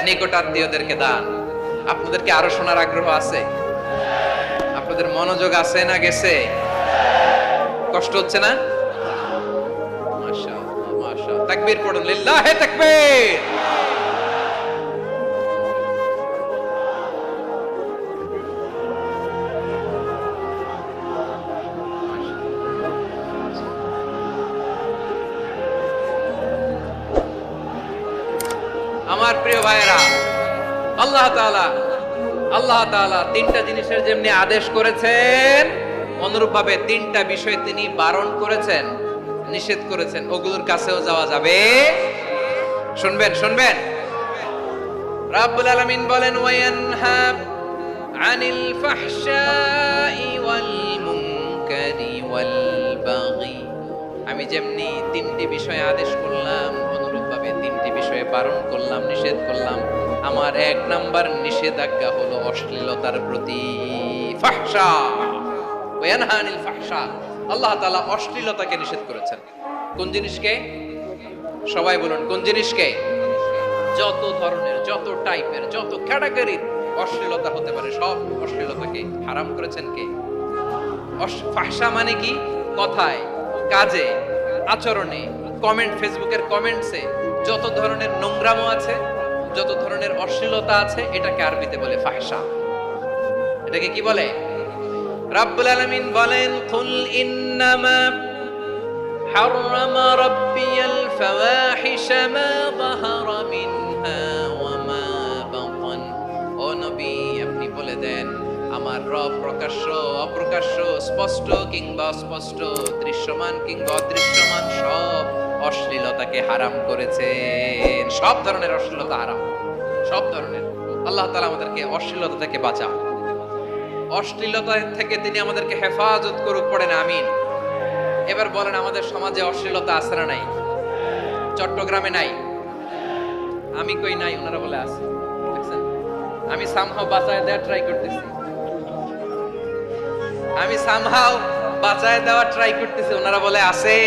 নিকট আত্মীয়দেরকে দান। আপনাদেরকে আরো শোনার আগ্রহ আছে? আপনাদের মনোযোগ আছে না গেছে? কষ্ট হচ্ছে না? মাশাআল্লাহ, মাশাআল্লাহ। তাকবীর পড়ুন, লিল্লাহি তাকবীর। আমার প্রিয় ভাইয়েরা, আল্লাহ তাআলা তিনটা জিনিসের যেমনি আদেশ করেছেন, অনুরূপভাবে তিনটা বিষয় তিনি বারণ করেছেন, নিষেধ করেছেন। ওগুলোর কাছেও যাওয়া যাবে। শুনবেন। রাব্বুল আলামিন বলেন, ওয়ায়ানহা আনিল ফাহশাই ওয়াল মুনকারি ওয়াল বাগি। আমি যেমনি তিনটি বিষয়ে আদেশ করলাম, অনুরূপভাবে তিনটি বিষয়ে বারণ করলাম, নিষেধ করলাম। আমার এক নাম্বার নিষেধাজ্ঞা হলো অশ্লীলতার প্রতি। ফাহশা, ওয়ায়ানহা আনিল ফাহশা। আল্লাহ তাআলা অশ্লীলতাকে নিষেধ করেছেন। কোন জিনিসকে? সবাই বলুন, কোন জিনিসকে? যত ধরনের, যত টাইপের, যত ক্যাটাগরির অশ্লীলতা হতে পারে, সব অশ্লীলতাকে হারাম করেছেন কে? ফাহশা মানে কি? কথায়, কাজে, আচরণে, কমেন্ট, ফেসবুকের কমেন্টসে যত ধরনের নোংরামো আছে, যত ধরনের অশ্লীলতা আছে, এটাকে আরবিতে বলে ফাহশা। এটাকে কি বলে? রাব্বুল আলামিন বলেন, কুল ইন্নামা হাররামা রাব্বিয়াল ফাওয়াহিশা মা যাহারা মিনহা ওয়া মা বাতান। ও নবী, আপনি বলে দেন, আমার রব প্রকাশ্য, অপ্রকাশ্য, স্পষ্ট কিংবা অস্পষ্ট, দৃশ্যমান কিংবা অদৃশ্যমান সব অশ্লীলতাকে হারাম করেছেন। সব ধরনের অশ্লীলতা হারাম, সব ধরনের। আল্লাহ তাআলা আমাদেরকে অশ্লীলতা থেকে বাঁচান, অশ্লীলতা থেকে তিনি আমাদেরকে হেফাজত করুক। পড়েন আমিন। এবার বলেন, আমাদের সমাজে অশ্লীলতা আছে না নাই? চট্টগ্রামে নাই? আমি কই নাই, ওনারা বলে আছে। দেখছেন, আমি সামহাও বাঁচায় দেওয়ার ট্রাই করতেছি, ওনারা বলে আছে।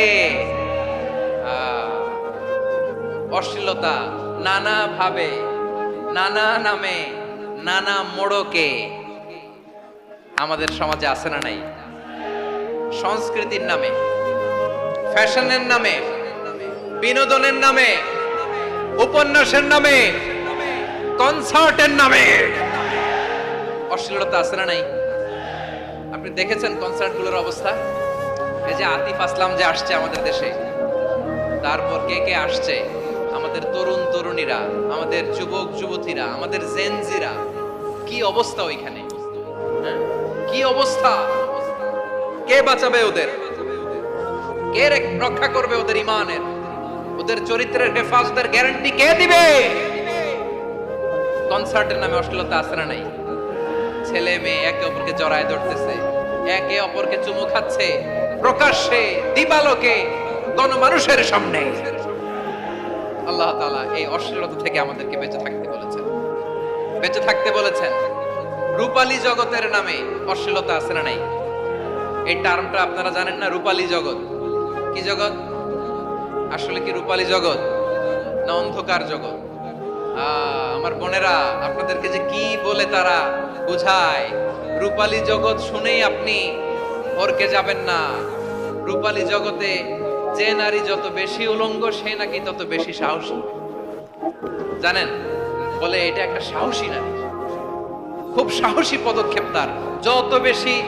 অশ্লীলতা নানা ভাবে, নানা নামে, নানা মোড়কে আমাদের সমাজে আছে না নাই? সংস্কৃতির নামে, ফ্যাশনের নামে, বিনোদনের নামে, উপন্যাসের নামে, কনসার্টের নামে অশ্লীলতা আছে না নাই? আপনি দেখেছেন কনসার্টগুলোর অবস্থা? এই যে আতিফ আসলাম যে আসছে আমাদের দেশে, তারপর কে কে আসছে, আমাদের তরুণ তরুণীরা, আমাদের যুবক যুবতীরা, আমাদের জেনজিরা, কি অবস্থা ওইখানে, হ্যাঁ? কি অবস্থা? কে বাঁচাবে ওদের? কে রক্ষা করবে ওদের ইমানের, ওদের চরিত্রের হেফাজতের গ্যারান্টি কে দিবে? কনসার্টের নামে অশ্লীলতা আছে না নাই? ছেলে মেয়ে একে অপরকে জড়ায় ধরতেছে, একে অপরকে চুমু খাচ্ছে প্রকাশ্যে, দিবালোকে, গণমানুষের সামনে। আল্লাহ তাআলা এই অশ্লীলতা থেকে আমাদেরকে বেঁচে থাকতে বলেছেন, বেঁচে থাকতে বলেছেন। রূপালী জগতের নামে অশ্লীলতা আছে না নাই? এই টার্মটা আপনারা জানেন না? রূপালী জগৎ কি জগৎ? আসলে কি রূপালী জগৎ না অন্ধকার জগৎ? আমার বোনেরা, আপনাদেরকে যে কি বলে তারা বুঝায়, রূপালী জগৎ শুনেই আপনি ভরকে যাবেন না। রূপালী জগতে যে নারী যত বেশি উলঙ্গ, সে নাকি তত বেশি সাহসী। জানেন? বলে এটা একটা সাহসী নারী, খুব সাহসী পদক্ষেপ তার। যত বেশি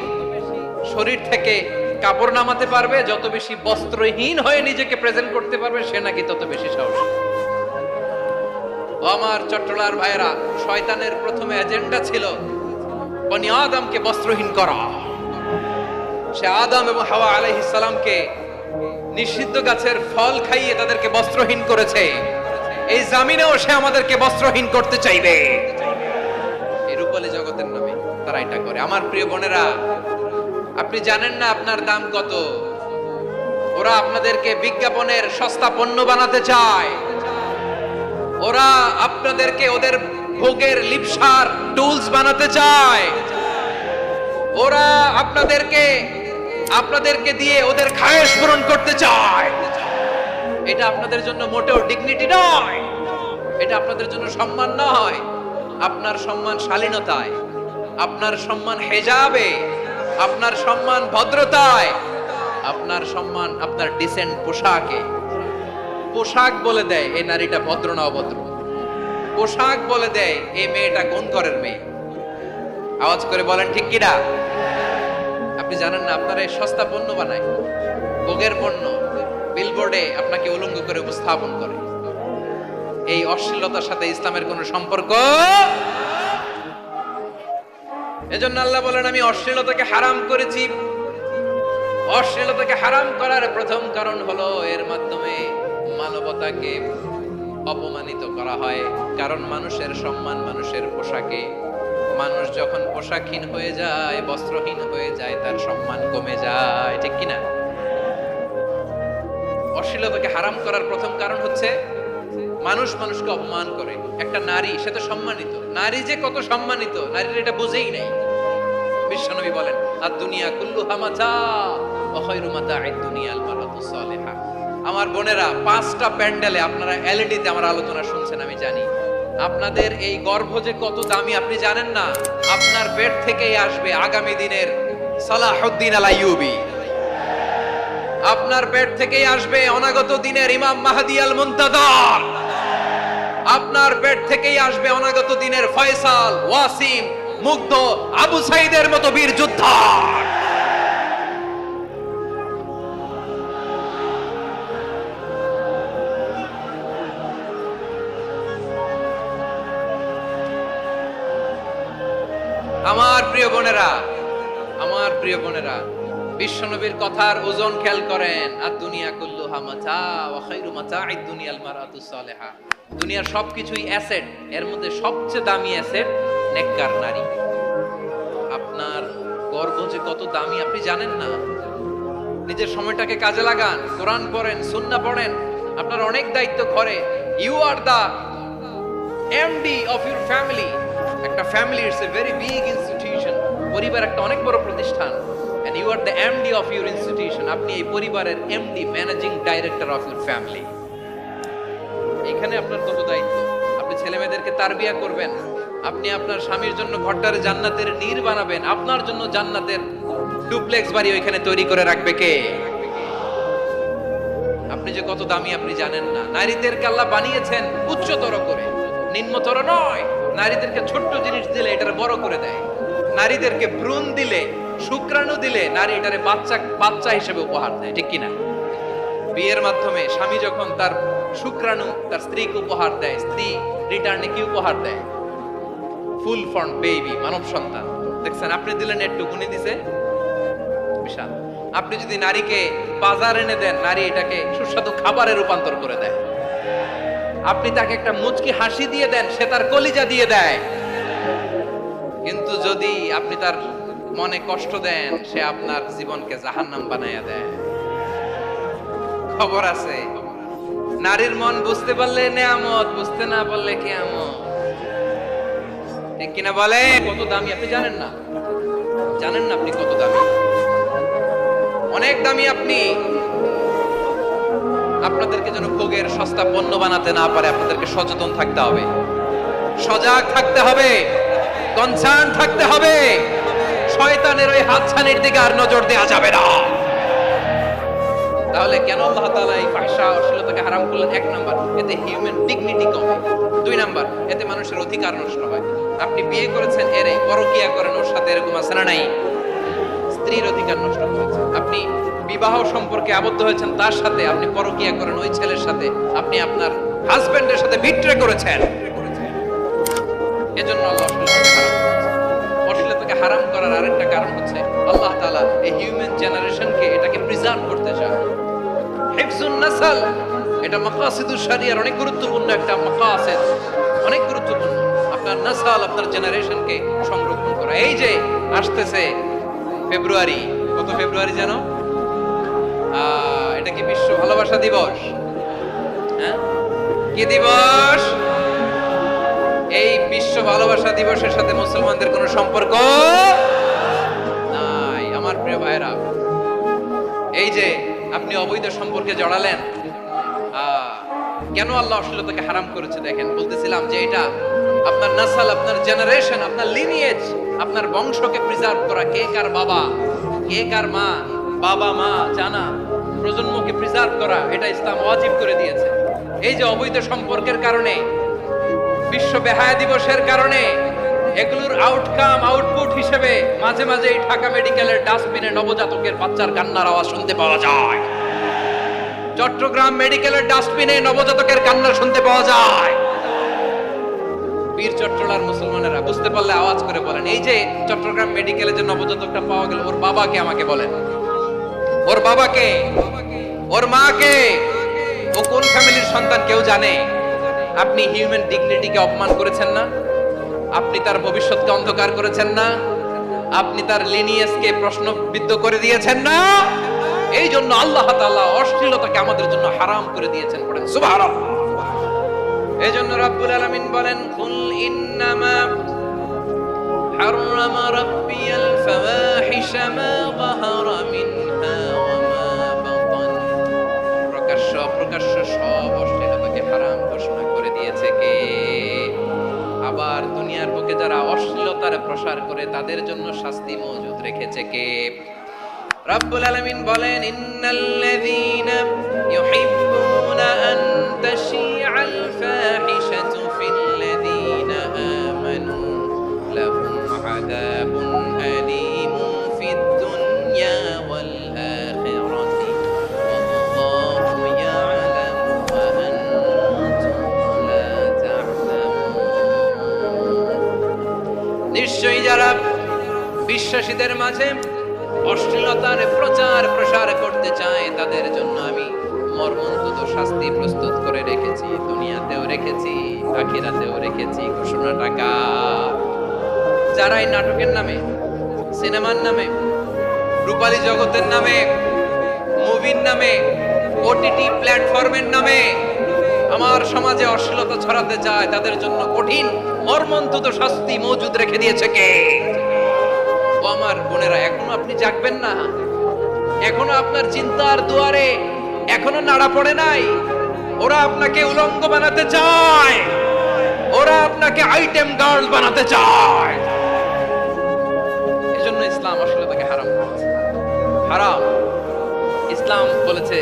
শরীর থেকে কাপড় নামাতে পারবে, যত বেশি বস্ত্রহীন হয়ে নিজেকে প্রেজেন্ট করতে পারবে, সে নাকি তত বেশি সাহসী। আমার চট্টলার ভাইয়েরা, শয়তানের প্রথমে এজেন্ডা ছিল বনি আদমকে বস্ত্রহীন করা। সে আদম এবং হাওয়া আলাইহিস সালামকে নিষিদ্ধ গাছের ফল খাইয়ে তাদেরকে বস্ত্রহীন করেছে। এই জামিনেও সে আমাদেরকে বস্ত্রহীন করতে চাইবে। এই রূপালী জগতের নামে তারা এটা করে। আমার প্রিয় বোনেরা, আপনি জানেন না আপনার দাম কত? ওরা আপনাদেরকে বিজ্ঞাপনের সস্তা পণ্য বানাতে চায়। ওরা আপনাদেরকে ওদের ভোগের লিপসার টুলস বানাতে চায়। ওরা আপনাদেরকে দিয়ে ওদের খায়েশ পূরণ করতে চায়। এটা আপনাদের জন্য মোটেও ডিগনিটি নয়, এটা আপনাদের জন্য সম্মান নয়। আপনার সম্মান শালীনতায়, আপনার সম্মান হেজাবে, আপনার সম্মান ভদ্রতায়, আপনার সম্মান আপনার ডিসেন্ট পোশাকে। পোশাক বলে দেয় এই নারীটা ভদ্র না অভদ্র। পোশাক বলে দেয় এই মেয়েটা কোন ঘরের মেয়ে। আওয়াজ করে বলেন ঠিক কিনা? আপনি জানেন না আপনারা এই সস্তা পণ্য বানায়, ভোগের পণ্য, বিলবোর্ডে আপনাকে উলঙ্গ করে উপস্থাপন করে। এই অশ্লীলতার সাথে ইসলামের কোনো সম্পর্ক। এজন্য আল্লাহ বলেন, আমি অশ্লীলতাকে হারাম করেছি। অশ্লীলতাকে হারাম করার প্রথম কারণ হলো এর মাধ্যমে মানবতাকে অপমানিত করা হয়। কারণ মানুষের সম্মান মানুষের পোশাকে। মানুষ যখন পোশাকহীন হয়ে যায়, বস্ত্রহীন হয়ে যায়, তার সম্মান কমে যায়। ঠিক কিনা? অশ্লীলতাকে হারাম করার প্রথম কারণ হচ্ছে মানুষ মানুষকে অপমান করে। একটা নারী, সে তো সম্মানিত। নারী যে কত সম্মানিত, নারীর এটা বুঝেই নাই। বিশ্বনবী বলেন, আদ-দুনিয়া কুল্লুহা মাতা ওয়া খায়রু মাতা'আদ দুনিয়াল মারআতুস সালিহা। আমার বোনেরা, 5টা প্যান্ডেলে আপনারা এলইডিতে আমার আলোচনা শুনছেন, আমি জানি। আপনাদের এই গর্ভ যে কত দামি আপনি জানেন না। আপনার পেট থেকেই আসবে আগামী দিনের সালাহুদ্দিন আল আইয়ুবী। আপনার পেট থেকেই আসবে অনাগত দিনের ইমাম মাহদী আল মুনতাযর। আপনার পেট থেকেই আসবে অনাগত দিনের ফয়সাল, ওয়াসিম, মুগ্ধ, আবু সাইদের মতো বীর যোদ্ধা। আমার প্রিয় বোনেরা, আমার প্রিয় বোনেরা, বিশ্বনবীর কথার ওজন খেয়াল করেন। আদ-দুনিয়া কুল্লুহা মাতা ওয়া খায়রু মাতা'আদ দুনিয়াল মারআতুস সালিহা। দুনিয়ার সবকিছুই অ্যাসেট, এর মধ্যে সবচেয়ে দামি অ্যাসেট নেককার নারী। আপনার গর্ভ যে কত দামি আপনি জানেন না। নিজের সময়টাকে কাজে লাগান, কোরআন পড়েন, সুন্নাহ পড়েন। আপনার অনেক দায়িত্ব ঘরে। You are the MD of your family. একটা family it's a very big institution. পরিবার একটা অনেক বড় প্রতিষ্ঠান। and you are the MD of your institution. আপনি এই পরিবারের MD, managing director of your family. এখানে আপনার কত দায়িত্ব। আপনি ছেলেমেয়েদেরকে তারবিয়া করবেন। আপনি আপনার স্বামীর জন্য ঘরটারে জান্নাতের নীর বানাবেন। আপনার জন্য জান্নাতের ডুপ্লেক্স বাড়ি ওইখানে তৈরি করে রাখবে কে? আপনি যে কত দামি আপনি জানেন না। নারীদেরকে আল্লাহ বানিয়েছেন উচ্চতর করে, নিম্নতর নয়। নারীদেরকে ছোট্ট জিনিস দিলে এটারে বড় করে দেয়। নারীদেরকে ভ্রূণ দিলে, শুক্রাণু দিলে নারী এটারে বাচ্চা হিসেবে উপহার দেয়, ঠিক কিনা? বিয়ের মাধ্যমে স্বামী যখন তার শুক্রাণু তার স্ত্রীকে উপহার দেয়, স্ত্রী রিটার্নে কি উপহার দেয়? ফুল ফর্ম বেবি, মানব সন্তান। দেখছেন, আপনি দিলেন একটু, গুণী দিছে বিশাল। আপনি যদি নারীকে বাজার এনে দেন, নারী এটাকে সুস্বাদু খাবারে রূপান্তর করে দেয়। আপনি তাকে একটা মুচকি হাসি দিয়ে দেন, সে তার কলিজা দিয়ে দেয়। কিন্তু যদি আপনি তার মনে কষ্ট দেন, সে আপনার জীবনকে জাহান্নাম বানাইয়া দেয়। খবর আছে, নারীর মন বুঝতে পারলে নেয়ামত, বুঝতে না পারলে কিয়ামত, ঠিক কিনা বলে? কত দামি আপনি জানেন না, জানেন না আপনি কত দামি, অনেক দামি আপনি। আপনাদেরকে যেন ভোগের সস্তা পণ্য বানাতে না পারে, আপনাদেরকে সচেতন থাকতে হবে, সজাগ থাকতে হবে, কনসার্ন থাকতে হবে। শয়তানের ওই হাতছানির দিকে আর নজর দেওয়া যাবে না। তাহলে কেন আল্লাহ তাআলা এই ফাহশা অশ্লীলতাকে হারাম করলেন? এক নাম্বার, এতে হিউম্যান ডিগনিটি কমে। দুই নাম্বার, এতে মানুষের অধিকার নষ্ট হয়। আপনি বিয়ে করেছেন, এরে পরকিয়া করেন, ওর সাথে এরকম আছে না নাই? স্ত্রীর অধিকার নষ্ট করেছেন। আপনি বিবাহ সম্পর্কে আবদ্ধ হয়েছেন তার সাথে, আপনি পরকিয়া করেন ওই ছেলের সাথে, আপনি আপনার হাজবেন্ডের সাথে বিট্রে করেছেন। এজন্য আল্লাহ অশ্লীলতাকে হারাম করেছেন। অশ্লীলতাকে হারাম করার আরেকটা কারণ হচ্ছে আল্লাহ তাআলা এই হিউম্যান জেনারেশনকে এটাকে প্রিজার্ভ করতে চায়। হিফজুন নাসল, এটা মাকাসিদুশ শরিয়ার অনেক গুরুত্বপূর্ণ একটা মাকাসিদ, অনেক গুরুত্বপূর্ণ। আপনার নাসল, আপনার জেনারেশনকে সংরক্ষণ করা। এই যে আসতেছে ফেব্রুয়ারি, কত ফেব্রুয়ারি জানো? এটা কি বিশ্ব ভালোবাসা দিবস? হ্যাঁ, কি দিবস? এই বিশ্ব ভালোবাসা দিবসের সাথে মুসলমানদের কোনো সম্পর্ক নাই। আমার প্রিয় ভাইরা, এই যে আপনি অবৈধ সম্পর্কে জড়ালেন, কেন আল্লাহ অশ্লীলতাকে হারাম করেছে? দেখেন, বলতেছিলাম যে এটা আপনার নাসাল, আপনার জেনারেশন, আপনার লিনিয়েজ, আপনার বংশকে প্রিজার্ভ করা। কে কার বাবা, কে কার মা, বাবা মা জানা, প্রজন্মকে প্রিজার্ভ করা, এটা ইসলাম ওয়াজিব করে দিয়েছে। এই যে অবৈধ সম্পর্কের কারণে, বিশ্ব বেহায়া দিবসের কারণে, এগুলোর আউটকাম, আউটপুট হিসেবে মাঝে মাঝে এই ঢাকা মেডিকেলের ডাস্টবিনে নবজাতকের বাচ্চার কান্নার আওয়াজ শুনতে পাওয়া যায়। চট্টগ্রাম মেডিকেলের ডাস্টবিনে নবজাতকের কান্না শুনতে পাওয়া যায়। বীর চট্টলার মুসলমানেরা বুঝতে পারলে আওয়াজ করে বলেন, এই যে চট্টগ্রাম মেডিকেলে যে নবজাতকটা পাওয়া গেল, ওর বাবাকে আমাকে বলেন, ওর বাবাকে, ওর মাকে, ও কোন ফ্যামিলির সন্তান কেউ জানে? আপনি হিউম্যান ডিগনিটিকে অপমান করেছেন না? আপনি তার ভবিষ্যৎকে অন্ধকার করেছেন না? আপনি তার লিনিয়েজকে প্রশ্নবিদ্ধ করে দিয়েছেন না? এই জন্য আল্লাহ তাআলা অশ্লীলতাকে আমাদের জন্য হারাম করে দিয়েছেন। পড়েন সুবহানাল্লাহ। এই জন্য রাব্বুল আলামিন বলেন, কুল ইন্নামা হারামা রাব্বিয়াল ফাওয়াহিশা মা যাহারা মিনহা ওয়া মা বাতান। প্রকাশ্য অপ্রকাশ্য সব অশ্লীলতাকে হারাম ঘোষণা করে দিয়েছে কে? আবার দুনিয়ার বুকে যারা অশ্লীলতার প্রসার করে তাদের জন্য শাস্তি মজুদ রেখেছে কে? রাব্বুল আলামিন বলেন, ইন্নাল্লাযীনা ইউহিব্বুনা আন তাশিআল ফাহিশাতু ফিল্লাযীনা আমানু লাহুম আযাবুন আলীমুন ফিদ দুনিয়া ওয়াল আখিরাতি ওয়াল্লাহু ইয়া'লামু ওয়া আনতুম লা তা'লামুন। নিশ্চয়ই যারা বিশ্বাসীদের মাঝে অশ্লীলতার প্রচার প্রসার করতে চায় তাদের জন্য আমি মর্মন্তুদ শাস্তি প্রস্তুত করে রেখেছি। দুনিয়াতেও রেখেছি, আখিরাতেও রেখেছি। ঘোষণাটা কার? যারা এই নাটকের নামে, সিনেমার নামে, রূপালী জগতের নামে, মুভির নামে, ওটিটি প্ল্যাটফর্মের নামে আমার সমাজে অশ্লীলতা ছড়াতে চায়, তাদের জন্য কঠিন মর্মন্তুদ শাস্তি মজুদ রেখে দিয়েছে কে? আমার বোনেরা, এখনো আপনি জাগবেন না? এখনো আপনার চিন্তার দুয়ারে এখনো নাড়া পড়ে নাই? ওরা আপনাকে উলঙ্গ বানাতে চায়, ওরা আপনাকে আইটেম গার্ল বানাতে চায়। এজন্য ইসলাম আসলে তাকে হারাম করেছে। হারাম। ইসলাম বলেছে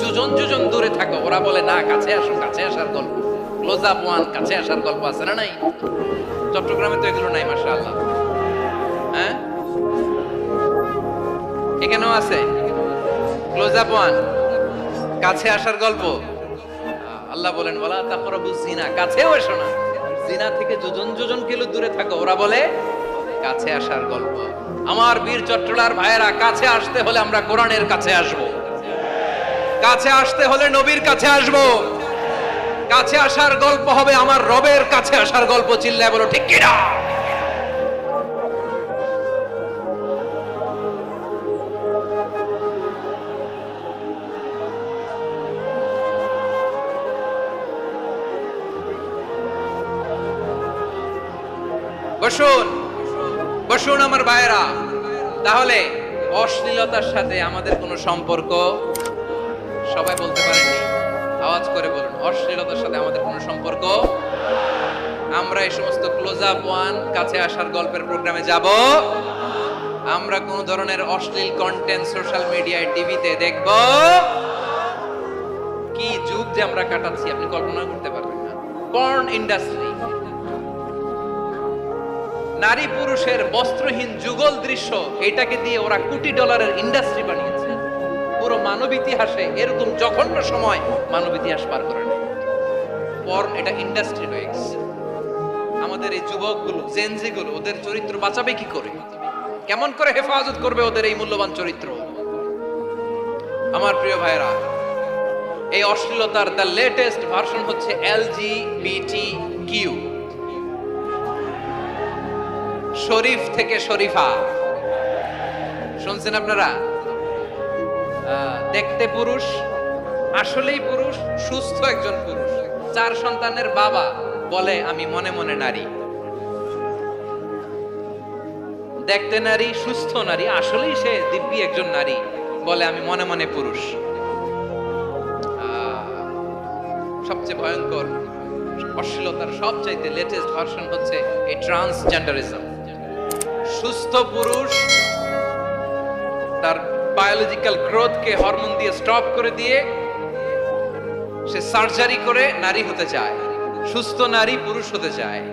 যোজন যোজন দূরে থাকো, ওরা বলে না কাছে আসো, কাছে আসার গল্প, ক্লোজ আপ ওয়ান, কাছে আসার গল্প আছে না নাই? চট্টগ্রামে তো এগুলো নাই মাশাআল্লাহ। হ্যাঁ, এখানেও আছে ক্লোজ আপ ওয়ান, কাছে আসার গল্প। আল্লাহ বলেন ওয়ালা তাকরাবুজ জিনা, কাছেও এসো না, জিনা থেকে যোজন যোজন কিলো দূরে থাকো, ওরা বলে কাছে আসার গল্প। আমার বীর চট্টলার ভাইয়েরা, কাছে আসতে হলে আমরা কোরআনের কাছে আসব, কাছে আসতে হলে নবীর কাছে আসব, কাছে আসার গল্প হবে আমার রবের কাছে আসার গল্প। চিল্লায় বলো ঠিক কিনা? বসুন বসুন আমার ভাইয়েরা। তাহলে অশ্লীলতার সাথে আমাদের কোনো সম্পর্ক? সবাই বলতে পারেননি, আওয়াজ করে বলুন, অশ্লীলতার সাথে আমাদের কোনো সম্পর্ক? আমরা এই সমস্ত ক্লোজ আপ ওয়ান, কাছে আসার গল্পের প্রোগ্রামে যাব? আমরা কোন ধরনের অশ্লীল কন্টেন্ট সোশ্যাল মিডিয়ায়, টিভিতে দেখব? কি যুগ যে আমরা কাটাচ্ছি আপনি কল্পনা করতে পারবেন না। পর্ন ইন্ডাস্ট্রি, নারী পুরুষের বস্ত্রহীন যুগল দৃশ্য, এটাকে দিয়ে ওরা কোটি ডলারের ইন্ডাস্ট্রি বানিয়েছে। পুরো মানব ইতিহাসে এরকম জঘন্য সময় মানব ইতিহাস পার করে নেয়। পর্ন এটা ইন্ডাস্ট্রি হয়ে গেছে। আমাদের এই যুবকগুলো, জেনজিগুলো, ওদের চরিত্র বাঁচাবে কি করে? কেমন করে হেফাজত করবে ওদের এই মূল্যবান চরিত্র? আমার প্রিয় ভাইরা, এই অশ্লীলতার দ্য লেটেস্ট ভার্সন হচ্ছে LGBTQ, শরীফ থেকে শরীফা। শুনছেন আপনারা? দেখতে পুরুষ, আসলেই পুরুষ, সুস্থ একজন পুরুষ, 4 সন্তানের বাবা, বলে আমি মনে মনে নারী। দেখতে নারী, সুস্থ নারী, আসলেই সে দিব্যি একজন নারী, বলে আমি মনে মনে পুরুষ। সবচেয়ে ভয়ঙ্কর অশ্লীলতার সবচাইতে লেটেস্ট ভার্সন হচ্ছে এই ট্রান্সজেন্ডারিজম। সুস্থ পুরুষ তার বায়োলজিক্যাল গ্রোথকে হরমোন দিয়ে স্টপ করে দিয়ে সে সার্জারি করে নারী হতে চায়, সুস্থ নারী পুরুষ হতে চায়।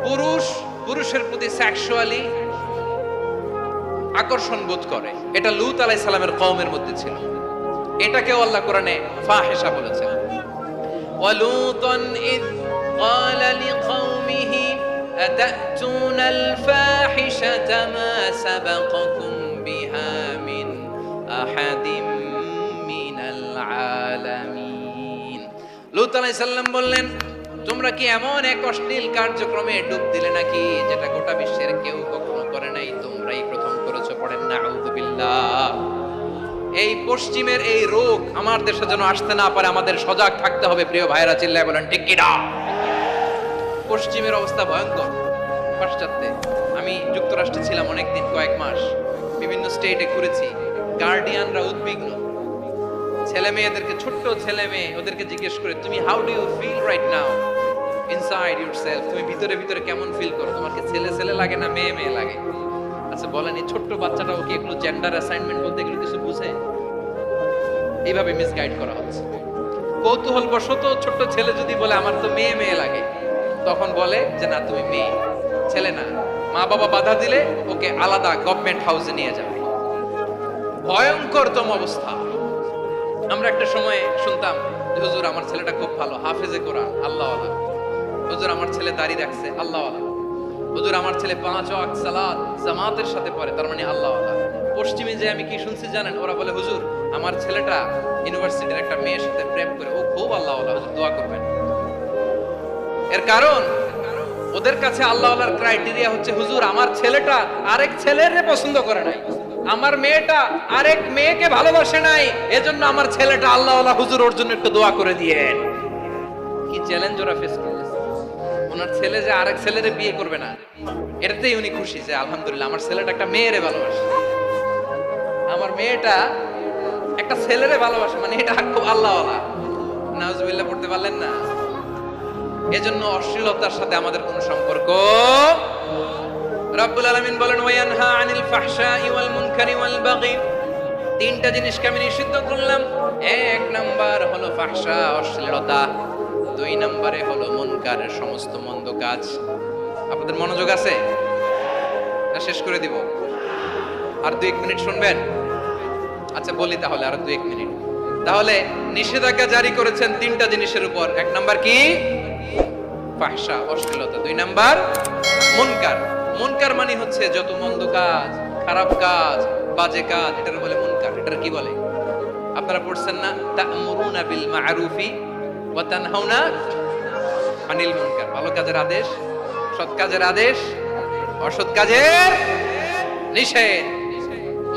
পুরুষ পুরুষের প্রতি সেক্সুয়ালি আকর্ষণ বোধ করে, এটা লূত আলাইহিস সালামের কওমের মধ্যে ছিল। এটাকেও আল্লাহ কোরআনে ফাহিশা বলেছেন। ওয়ালুতান ইয ক্বালা লিকওমিহি আতাতুনাল ফাহিশাতা মা সাবাকাকুম বিহা মিন আহাদিম মিনাল আলামিন। লূত আলাইহিস সালাম বললেন, তোমরা কি এমন এক অশ্লীল কার্যক্রমে ডুব দিলে নাকি যেটা গোটা বিশ্বের কেউ কখনো করে নাই, তোমরাই প্রথম করেছো? পড়েন নাউযুবিল্লাহ। এই পশ্চিমের এই রোগ আমার দেশে যেন আসতে না পারে, আমাদের সজাগ থাকতে হবে। প্রিয় ভাইরা, চিল্লায় বলেন ঠিক কি না? পশ্চিমের অবস্থা ভয়ঙ্কর। পাশ্চাত্যে, আমি যুক্তরাষ্ট্রে ছিলাম অনেকদিন, কয়েক মাস, বিভিন্ন স্টেটে ঘুরেছি। গার্ডিয়ানরা উদ্বিগ্ন, ছেলে মেয়েদেরকে, ছোট্ট ছেলে মেয়ে, ওদেরকে জিজ্ঞেস করে, তুমি how do you feel right now inside yourself? তুমি ভিতরে ভিতরে কেমন ফিল করো? তোমার কি ছেলে ছেলে লাগে না মেয়ে মেয়ে লাগে? আচ্ছা বলেন, এই ছোট্ট বাচ্চাটাও কি এগুলো জেন্ডার অ্যাসাইনমেন্ট বলতে এগুলো কিছু বুঝে? এইভাবে মিসগাইড করা হচ্ছে। কৌতূহল বশত ছোট্ট ছেলে যদি বলে আমার তো মেয়ে মেয়ে লাগে, তখন বলে যে না তুমি মেয়ে, ছেলে না। মা বাবা বাধা দিলে ওকে আলাদা গভর্নমেন্ট হাউসে নিয়ে যাবে। ভয়ঙ্করতম অবস্থা। আমরা একটা সময় শুনতাম যে হুজুর আমার ছেলেটা খুব ভালো, হাফেজে কোরআন, আল্লাহওয়ালা। হুজুর আমার ছেলে দাড়ি রাখছে, আল্লাহওয়ালা। হুজুর আমার ছেলে 5 ওয়াক্ত সালাত জামাতের সাথে পড়ে, তার মানে আল্লাহওয়ালা। পশ্চিমে যে আমি কি শুনছি জানেন? ওরা বলে হুজুর আমার ছেলেটা ইউনিভার্সিটির একটা মেয়ের সাথে প্রেম করে, ও খুব আল্লাহওয়ালা, হুজুর দোয়া করবেন। এর কারণ ওদের কাছে আল্লাহওয়ালার ক্রাইটেরিয়া হচ্ছে হুজুর আমার ছেলেটা আরেক ছেলেরে পছন্দ করে নাই, আমার মেয়েটা আরেক মেয়েকে ভালোবাসে নাই, এজন্য আমার ছেলেটা আল্লাহওয়ালা, হুজুর ওর জন্য একটু দোয়া করে দিয়েন। কি চ্যালেঞ্জ ওরা ফেস করতেছে। ওনার ছেলে যে আরেক ছেলেরে বিয়ে করবে না, এটাতেই উনি খুশি যে আলহামদুলিল্লাহ আমার ছেলেটা একটা মেয়েরে ভালোবাসে, আমার মেয়েটা একটা ছেলেরে ভালোবাসে, মানে এটা খুব আল্লাহওয়ালা। নাউজুবিল্লাহ পড়তে পারলেন না? এজন্য অশ্লীলতার সাথে আমাদের কোনো সম্পর্ক। রব্বুল আলামিন বলেন ওয়ায়ানহা আনিল ফাহশাই ওয়াল মুনকারি ওয়াল বাগি তিনটা জিনিসকে আমি নিষিদ্ধ করলাম। এক নাম্বার হলো ফাহশা, অশ্লীলতা। দুই নম্বরে হলো মুনকারের সমস্ত মন্দ কাজ। আপনাদের মনোযোগ আছে না? শেষ করে দিব? আর 2-1 মিনিট শুনবেন? আচ্ছা বলি তাহলে, আর 2-1 মিনিট। তাহলে নিষেধাজ্ঞা জারি করেছেন তিনটা জিনিসের উপর। এক নাম্বার কি? ফাহশা, অশ্লীলতা। দুই নাম্বার মুনকার। মুনকার মানে হচ্ছে যত মন্দ কাজ, খারাপ কাজ, বাজে কাজ, এটার বলে মুনকার। এটার কি বলে? আপনারা পড়ছেন না, তা'মুরুনা বিল মা'রুফি ওয়া তানহাউনা আনিল মুনকার। ভালো কাজের আদেশ, সৎ কাজের আদেশ, অসৎ কাজের নিষেধ।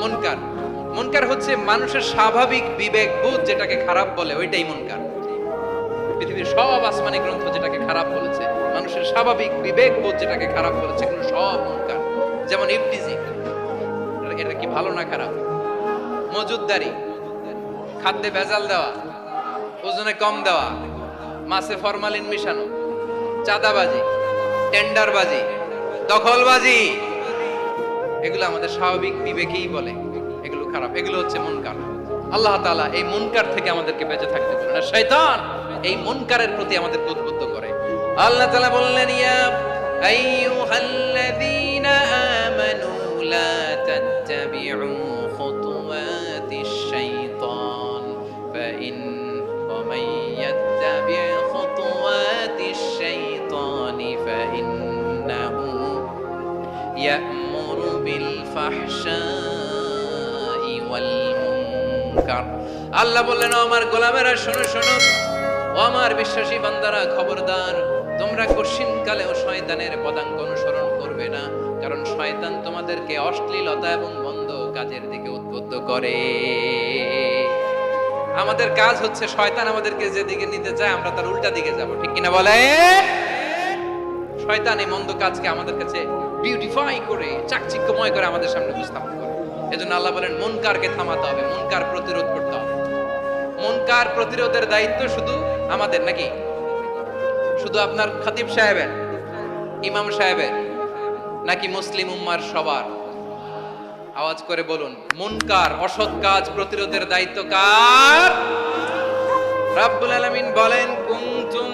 মুনকার, মুনকার হচ্ছে মানুষের স্বাভাবিক বিবেক বোধ যেটাকে খারাপ বলে, ওইটাই মুনকার। পৃথিবীর সব আসমানি গ্রন্থ যেটাকে খারাপ বলেছে, মানুষের স্বাভাবিক বিবেক বোধ যেটাকে খারাপ বলেছে, এগুলো সব মুনকার। যেমন ইফতিজিং, এটা কি ভালো না খারাপ? মজুদদারি, খাদ্যে ভেজাল দেওয়া, ওজনে কম দেওয়া, মাছে ফরমালিন মিশানো, চাঁদাবাজি, টেন্ডারবাজি, দখলবাজি, এগুলো আমাদের স্বাভাবিক বিবেকেই বলে এগুলো খারাপ, এগুলো হচ্ছে মুনকার। আল্লাহ তাআলা এই মুনকার থেকে আমাদেরকে বেঁচে থাকতে বলেন। আর শয়তান এই মুনকারের প্রতি আমাদেরকে উদ্বুদ্ধ করে। আল্লাহ তাআলা বললেন, ইয়া আইয়ুহাল্লাযীনা আমানু লা তাত্তাবিউ খুতুওয়াতিশ শাইতান ফাইন ওয়া মান ইয়াত্তাবি' খুতুওয়াতিশ শাইতানি ফাইন্নাহু ইয়া'মুরু বিল ফাহশাই ওয়াল মুনকার। আল্লাহ বললেন, ও আমার গোলামেরা শোনো শোনো, ও আমার বিশ্বাসী বান্দারা খবরদার, তোমরা কশিনকালেও শয়তানের পদাঙ্ক অনুসরণ করবে না, কারণ শয়তান তোমাদেরকে অশ্লীলতা এবং মন্দ কাজের দিকে উদ্বুদ্ধ করে। আমাদের কাজ হচ্ছে শয়তান আমাদেরকে যেদিকে নিতে চায় আমরা তার উল্টা দিকে যাব, ঠিক কিনা বলে? শয়তান এই মন্দ কাজকে আমাদের কাছে বিউটিফাই করে, চাকচিক্যময় করে আমাদের সামনে উপস্থাপন করে। এজন্য আল্লাহ বলেন মুনকারকে থামাতে হবে, মুনকার প্রতিরোধ করতে হবে। মুনকার প্রতিরোধের দায়িত্ব শুধু আমাদের নাকি? শুধু আপনার খতিব সাহেবের, ইমাম সাহেবের, নাকি মুসলিম উম্মার সবার? আওয়াজ করে বলুন, মুনকার অসৎ কাজ প্রতিরোধের দায়িত্ব কার? রাব্বুল আলামিন বলেন, কুনতুম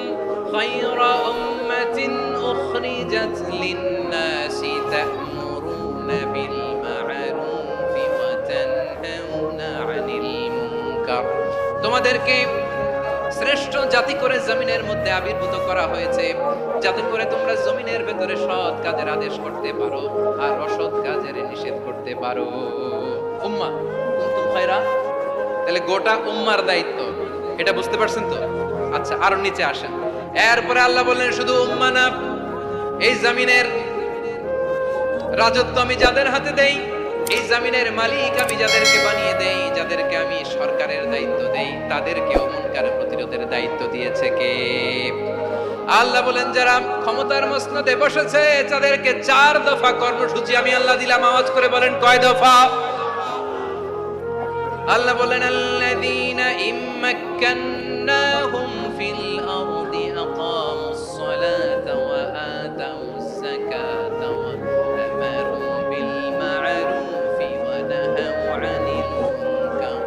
খায়রা উম্মাতিন উখরিজাত লিন-নাসি তা'মুরুনা বিল মা'রুফি ওয়া তানহাউনা আনিল মুনকার। তোমাদেরকে শ্রেষ্ঠ জাতি করে জমিনের মধ্যে আবির্ভূত করা হয়েছে, যাতে করে তোমরা জমিনের ভেতরে সৎ কাজের আদেশ করতে পারো আর অসৎ কাজের নিষেধ করতে পারো। উম্মাহ কুনতুম খায়রা, তাহলে গোটা উম্মার দায়িত্ব, এটা বুঝতে পারছেন তো? আচ্ছা, আরো নিচে আসেন। এরপরে আল্লাহ বললেন, শুধু উম্মাহ না, এই জমিনের রাজত্ব আমি যাদের হাতে দেই, এই জমিনের মালিক আমি যাদেরকে বানিয়ে দেই, যাদেরকে আমি সরকারের দায়িত্ব দেই, তাদেরকেও মুনকারের প্রতিরোধের দায়িত্ব দিয়েছে কে? আল্লাহ বলেন, যারা ক্ষমতার মসনদে বসেছে তাদেরকে 4 দফা কর্মসূচি আমি আল্লাহ দিলাম। আওয়াজ করে বলেন, কয় দফা? আল্লাহ বলেন, আল্লাযীনা ইম্মাক্কান্নাহুম ফিল আরদি আকামুস সালাতা ওয়া আতাউস যাকাতা ওয়া আমারু বিল মা'রুফি ওয়া নাহাউ আনিল মুনকার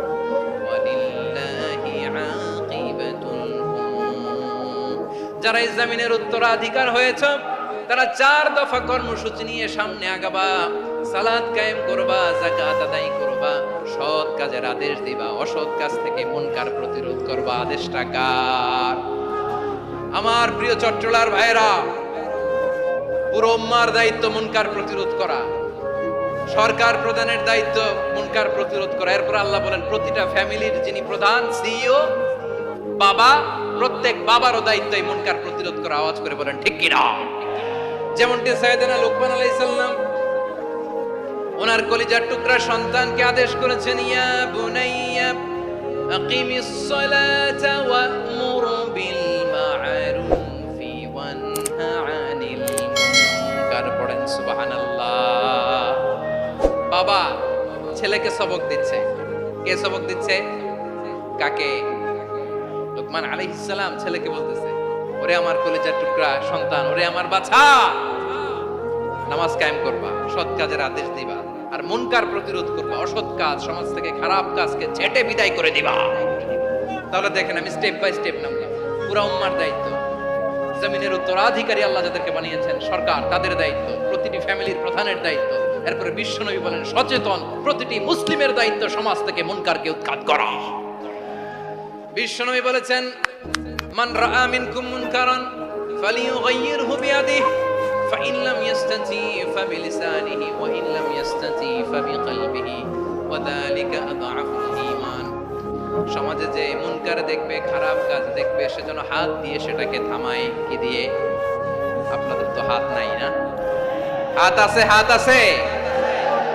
ওয়া লিল্লাহি আকিবাতুল উমুর। যারা এই জমিনের উত্তরাধিকার হয়েছে তারা 4 দফা কর্মসূচি নিয়ে সামনে আগাবা। সালাত কায়েম করবা, যাকাত আদায় করবা, সৎ কাজের আদেশ দিবা, অসৎ কাজ থেকে মুনকার প্রতিরোধ করবা। আদেশটা কার? আমার প্রিয় চট্টলার ভাইরা, পুরো উম্মার দায়িত্ব মুনকার প্রতিরোধ করা, সরকার প্রধানের দায়িত্ব মুনকার প্রতিরোধ করা। এরপর আল্লাহ বলেন, প্রতিটা ফ্যামিলির যিনি প্রধান সিইও বাবা, প্রত্যেক বাবারও দায়িত্ব এই মুনকার প্রতিরোধ করা। আওয়াজ করে বলেন ঠিক কিনা? যেমনটি সাইয়েদনা লুকমান আলাইহিস সালাম ওনার কলিজার টুকরা সন্তানকে আদেশ করেছেন, ইয়া বুনাইয়া আকিমিস সালাতা ওয়া'মুর বিল মা'রুফি ওয়ানহা আনিল মুনকার। পড়েন সুবহানাল্লাহ। বাবা ছেলেকে সবক দিচ্ছে। কে সবক দিচ্ছে? কাকে? লুকমান আলাইহিস সালাম ছেলেকে বলতেছে, ওরে আমার কলিজার টুকরা সন্তান, ওরে আমার বাছা, নামাজ কায়েম করবা, সৎ কাজের আদেশ দিবা, আর মুনকার প্রতিরোধ করবা, অসৎ কাজ, সমাজ থেকে খারাপ কাজকে ঝেঁটে বিদায় করে দিবা। তাহলে দেখেন আমি স্টেপ বাই স্টেপ নামলাম। পুরা উম্মার দায়িত্ব, জমিনের উত্তরাধিকারী আল্লাহ যাদেরকে বানিয়েছেন সরকার, তাদের দায়িত্ব, প্রতিটি ফ্যামিলির প্রধানের দায়িত্ব। এরপরে বিশ্বনবী বলেন সচেতন প্রতিটি মুসলিমের দায়িত্ব সমাজ থেকে মুনকারকে উৎখাত করা। বিশ্বনবী বলেছেন মান রাআ মিনকুম মুনকারান ফালিয়ুগাইয়িরহু বিয়াদিহি ফাইন লাম ইস্তাতি ফাবিলিসানিহি ওয়া ইন লাম ইস্তাতি ফাবিকলবিহি ওয়া যালিকা আযআফুল ঈমান। সমাজে যে মুনকার দেখবে, খারাপ কাজ দেখবে, সেজন্য হাত দিয়ে সেটাকে থামায়। কি দিয়ে? আপনাদের তো হাত নাই না? হাত আছে, হাত আছে।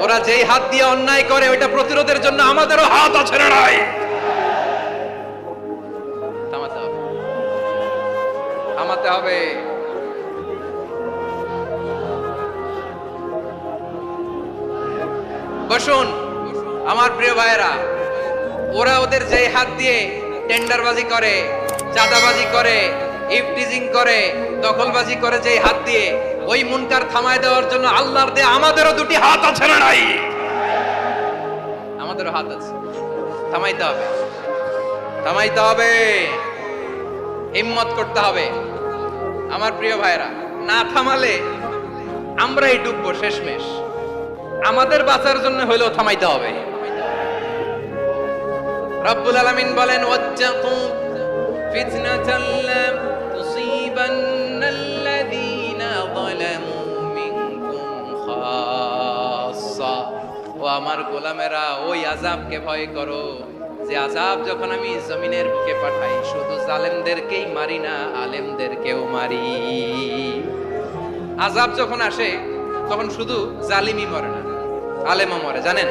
ওরা যেই হাত দিয়ে অন্যায় করে ওইটা প্রতিরোধের জন্য আমাদেরও হাত আছে না নাই? থামাতে হবে, থামাতে হবে। বসুন আমার প্রিয় ভাইয়েরা, ওরা ওদের যেই হাত দিয়ে টেন্ডারবাজি করে, চাঁদাবাজি করে, ইফটিজিং করে, দখলবাজি করে, যেই হাত দিয়ে, ওই মুনকার থামায় দেওয়ার জন্য আল্লাহর দেয়া আমাদেরও দুটি হাত আছে না নাই? আমাদেরও হাত আছে। থামাইতে হবে, থামাইতে হবে, হিম্মত করতে হবে। আমার প্রিয় ভাইরা, না থামালে আমরাই ডুববো শেষমেশ। আমাদের বাঁচার জন্য হইলেও থামাইতে হবে। রব্বুল আলামিন বলেন ওয়াত্তাকু ফিতনাতাল লা তুসিবান্নাল্লাযীনা যালামু মিনকুম খাসসা। ও আমার গোলামেরা, ওই আযাবকে ভয় করো যে আযাব যখন আমি জমিনের বুকে পাঠাই শুধু জালেমদেরকেই মারি না, আলেমদেরকেও মারি। আযাব যখন আসে তখন শুধু জালিমই মরে না, আলেমও মরে। জানেন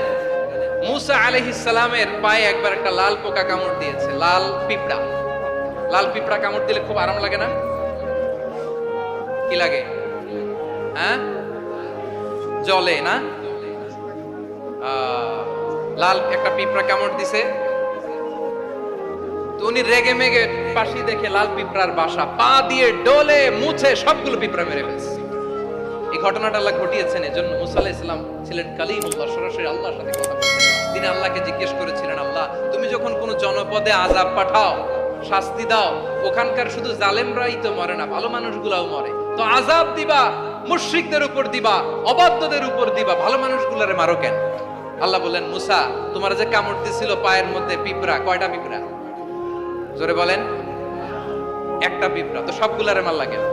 মুসা আলাইহিস সালামের পায়ে একবার একটা লাল পোকা কামড় দিয়েছে, লাল পিঁপড়া। লাল পিঁপড়া কামড় দিলে খুব আরাম লাগে না? কি লাগে? হ্যাঁ, জ্বলে না? লাল একটা পিঁপড়া কামড় দিছে, তো উনি রেগে মেগে পাশি দেখে লাল পিঁপড়ার বাসা পা দিয়ে ডলে মুছে সবগুলো পিঁপড়া মেরে ফেলছে। এই ঘটনাটা আল্লাহ ঘটিয়েছেন, এজন্য মুসা আলাইহিস সালাম ছিলেন কালিমুল্লাহ, সরাসরি আল্লাহর সাথে কথা বলতেন। তিনি আল্লাহকে জিজ্ঞেস করেছিলেন, আল্লাহ তুমি যখন কোন জনপদে আযাব পাঠাও, শাস্তি দাও, ওখানকার শুধু জালেমরাই তো মরে না, ভালো মানুষগুলাও মরে, তো আযাব দিবা মুশরিকদের উপর দিবা, অবাধ্যদের উপর দিবা, ভালো মানুষগুলারে মারো কেন? আল্লাহ বললেন, মুসা তোমার যে কামড় দিছিল পায়ের মধ্যে পিঁপড়া, কয়টা পিঁপড়া? জোরে বলেন। একটা পিঁপড়া, তো সবগুলারে মারলা কেন?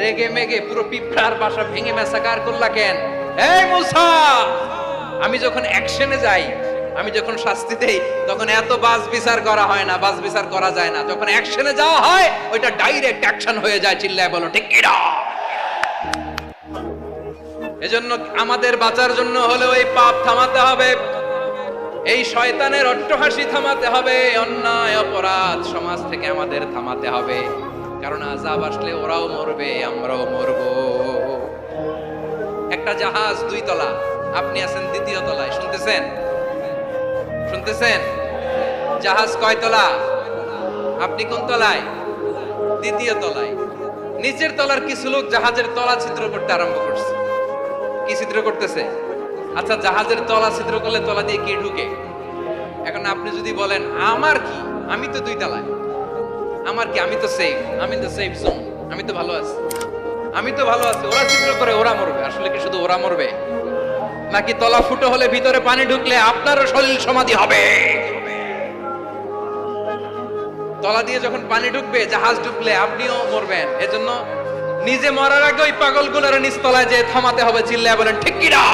রেগে মেগে পুরো পিঁপড়ার বাসা ভেঙে মেসাকার করলা কেন? এই মুসা, আমি যখন অ্যাকশনে যাই, আমি যখন শাস্তি দেই, তখন এত বাস বিচার করা হয় না, বাস বিচার করা যায় না। যখন অ্যাকশনে যাওয়া হয় ওইটা ডাইরেক্ট অ্যাকশন হয়ে যায়। চিল্লায় বলো ঠিক কি না? এজন্য আমাদের বাঁচার জন্য হলেও এই পাপ থামাতে হবে, এই শয়তানের অট্টহাসি থামাতে হবে, অন্যায় অপরাধ সমাজ থেকে আমাদের থামাতে হবে। কারণ আযাব আসলে ওরাও মরবে, আমরাও মরব। একটা জাহাজ 2 তলা, আপনি আছেন 2য় তলায়। শুনতেছেন? শুনতেছেন? জাহাজ কয় তলা? আপনি কোন তলায়? 2য় তলায়। নিচের তলার কিছু লোক জাহাজের তলা ছিদ্র করতে আরম্ভ করছে। কি ছিদ্র করতেছে? আচ্ছা, জাহাজের তলা ছিদ্র করলে তলা দিয়ে কি ঢুকে? এখন আপনি যদি বলেন আমার কি, আমি তো 2 তলায়, আমার কি, আমি তো সেফ, আমি তো সেফ জোন, আমি তো ভালো আছি, আমি তো ভালো আছি, ওরা ছিদ্র করে ওরা মরবে। আসলে কি শুধু ওরা মরবে, নাকি তলা ফুটো হলে ভিতরে পানি ঢুকলে আপনারও শরীর সমাধি হবে? তলা দিয়ে যখন পানি ঢুকবে, জাহাজ ঢুকলে আপনিও মরবেন। এজন্য নিজে মরার আগে ওই পাগলগুলোর নিচতলায় যে থামাতে হবে। চিল্লায় বলেন ঠিক কি না?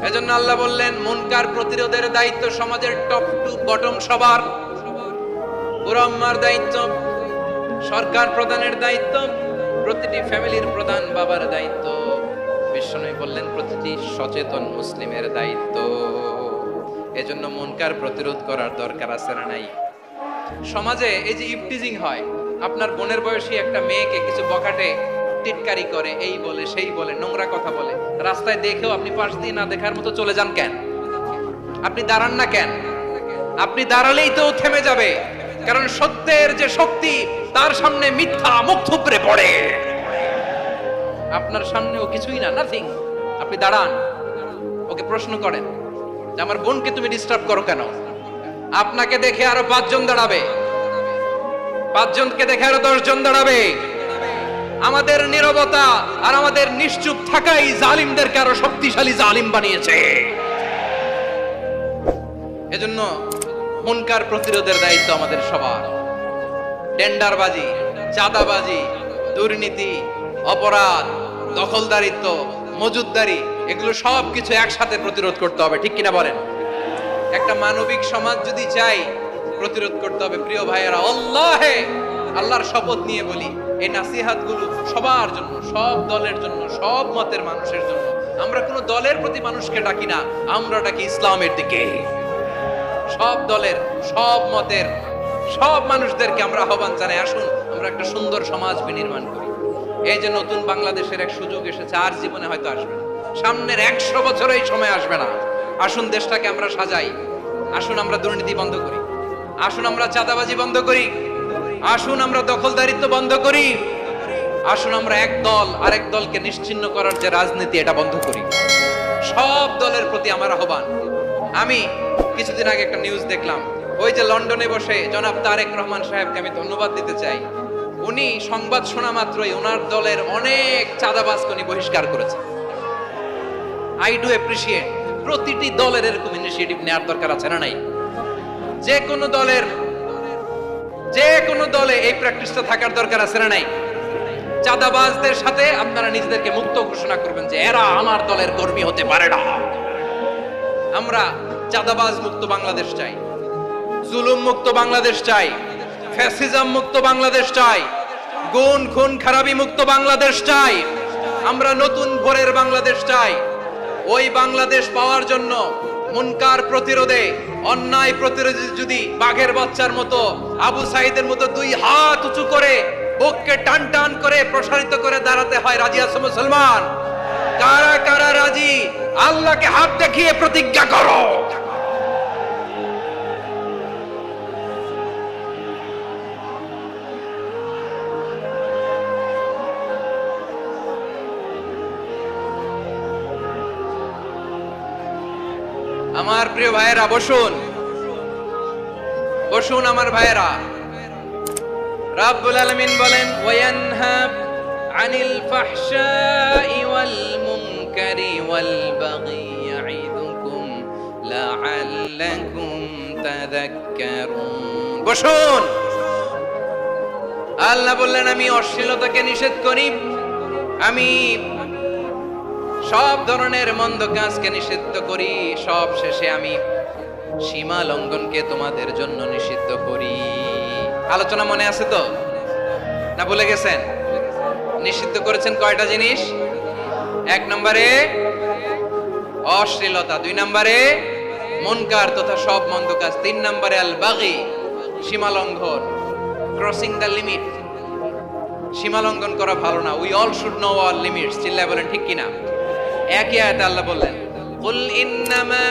এজন্য আল্লাহ বললেন মুনকার প্রতিরোধের দায়িত্ব সমাজের টপ টু বটম সবার। পুরোম্মার দায়িত্ব, সরকার প্রধানের দায়িত্ব, প্রতিটি ফ্যামিলির প্রধান বাবার দায়িত্ব। বিশ্বনবী বললেন প্রতিটি সচেতন মুসলিমের দায়িত্ব। এজন্য মুনকার প্রতিরোধ করার দরকার আছে না নাই? সমাজে এই যে ইফটিজিং হয়, আপনার বোনের বয়সী একটা মেয়েকে কিছু বখাটে টিটকারি করে, এই বলে সেই বলে, নোংরা কথা বলে, রাস্তায় দেখেও আপনি পাশ দিয়ে না দেখার মতো চলে যান কেন? আপনি দাঁড়ান না কেন? আপনি দাঁড়ালেই তো থেমে যাবে, কারণ সত্যের যে শক্তি তার সামনে মিথ্যা মুখ থুবড়ে পড়ে। আপনার সামনেও কিছুই না, নাথিং। আপনি দাঁড়ান, ওকে প্রশ্ন করেন যে আমার বোনকে তুমি ডিস্টার্ব করো কেন? আপনাকে দেখে আরো 5 জন দাঁড়াবে, 5 জনকে দেখে আরো 10 জন দাঁড়াবে। আমাদের নীরবতা আর আমাদের নিশ্চুপ থাকাই জালিমদেরকে আরো শক্তিশালী জালিম বানিয়েছে। এজন্য মুনকার প্রতিরোধের দায়িত্ব আমাদের সবার। টেন্ডারবাজি, চাঁদাবাজি, দুর্নীতি, অপরাধ, দখলদারিত্ব, মজুদদারি, এগুলো সব কিছু একসাথে প্রতিরোধ করতে হবে, ঠিক কিনা বলেন? একটা মানবিক সমাজ যদি চাই, প্রতিরোধ করতে হবে। প্রিয় ভাইয়েরা, আল্লাহর শপথ নিয়ে বলি, এই নাসিহাতগুলো সবার জন্য, সব দলের জন্য, সব মতের মানুষের জন্য। আমরা কোনো দলের প্রতি মানুষকে ডাকি না, আমরা ডাকি ইসলামের দিকে। সব দলের, সব মতের, সব মানুষদেরকে আমরা আহ্বান জানাই, আসুন আমরা একটা সুন্দর সমাজ বিনির্মাণ করি। এই যে নতুন বাংলাদেশের এক সুযোগ এসেছে, আর জীবনে হয়তো আসবে না, সামনের 100 বছর এই সময় আসবে না। আসুন দেশটাকে আমরা সাজাই, আসুন আমরা দুর্নীতি বন্ধ করি, আসুন আমরা চাঁদাবাজি বন্ধ করি, আসুন আমরা দখলদারিত্ব বন্ধ করি, আসুন আমরা এক দল আরেক দলকে নিশ্চিহ্ন করার যে রাজনীতি, এটা বন্ধ করি। সব দলের প্রতি আমার আহ্বান। আমি কিছুদিন আগে একটা নিউজ দেখলাম, ওই যে লন্ডনে বসে জনাব তারেক রহমান সাহেবকে আমি ধন্যবাদ দিতে চাই। উনি সংবাদ শোনা মাত্রই ওনার দলের অনেক চাঁদাবাজকে উনি বহিষ্কার করেছেন। I do appreciate. প্রতিটি দলের এরকম ইনিশিয়েটিভ নেওয়ার দরকার আছে না নাই? যে কোনো দলে এই প্র্যাকটিসটা থাকার দরকার আছে না নাই? চাঁদাবাজদের সাথে আপনারা নিজেদেরকে মুক্ত ঘোষণা করবেন যে এরা আমার দলের কর্মী হতে পারে না। আমরা চাঁদাবাজ মুক্ত বাংলাদেশ চাই, জুলুম মুক্ত বাংলাদেশ চাই, ফ্যাসিজম মুক্ত বাংলাদেশ চাই, গুণ খুন খারাপি মুক্ত বাংলাদেশ চাই। আমরা নতুন ভোরের বাংলাদেশ চাই। ওই বাংলাদেশ পাওয়ার জন্য মুনকার প্রতিরোধে, অন্যায় প্রতিরোধে যদি বাঘের বাচ্চার মতো, আবু সাইদের মতো 2 হাত উঁচু করে, বুককে টান টান করে প্রসারিত করে দাঁড়াতে হয়, রাজি আছো মুসলমান? কারা কারা রাজি? আল্লাহকে হাত দেখিয়ে প্রতিজ্ঞা করো। আমার প্রিয় ভাইয়েরা, বসুন বসুন আমার ভাইয়েরা। রাব্বুল আলামিন বলেন, ওয়ায়ানহা আনিল ফাহশাই ওয়াল মুনকারি ওয়াল বাগি ইয়াইদুকুম লাআল্লাকুম তাযাক্কারুন। বসুন। আল্লাহ বললেন, আমি অশ্লীলতাকে নিষেধ করি, আমি সব ধরনের মন্দ কাজকে নিষিদ্ধ করি, সব শেষে আমি সীমা লঙ্ঘনকে তোমাদের জন্য নিষিদ্ধ করি। আলোচনা মনে আছে তো, না ভুলে গেছেন? নিষিদ্ধ করেছেন কয়টা জিনিস? 1 নম্বরে অশ্লীলতা, 2 নম্বরে মুনকার তথা সব মন্দ কাজ, 3 নম্বরে আল বাগি, সীমা লঙ্ঘন, ক্রসিং দ্য লিমিট। সীমা লঙ্ঘন করা ভালো না। We all should know our limits. চিল্লায় বলেন ঠিক কিনা? একই আয়াতে আল্লাহ বললেন, কুল ইন্নামা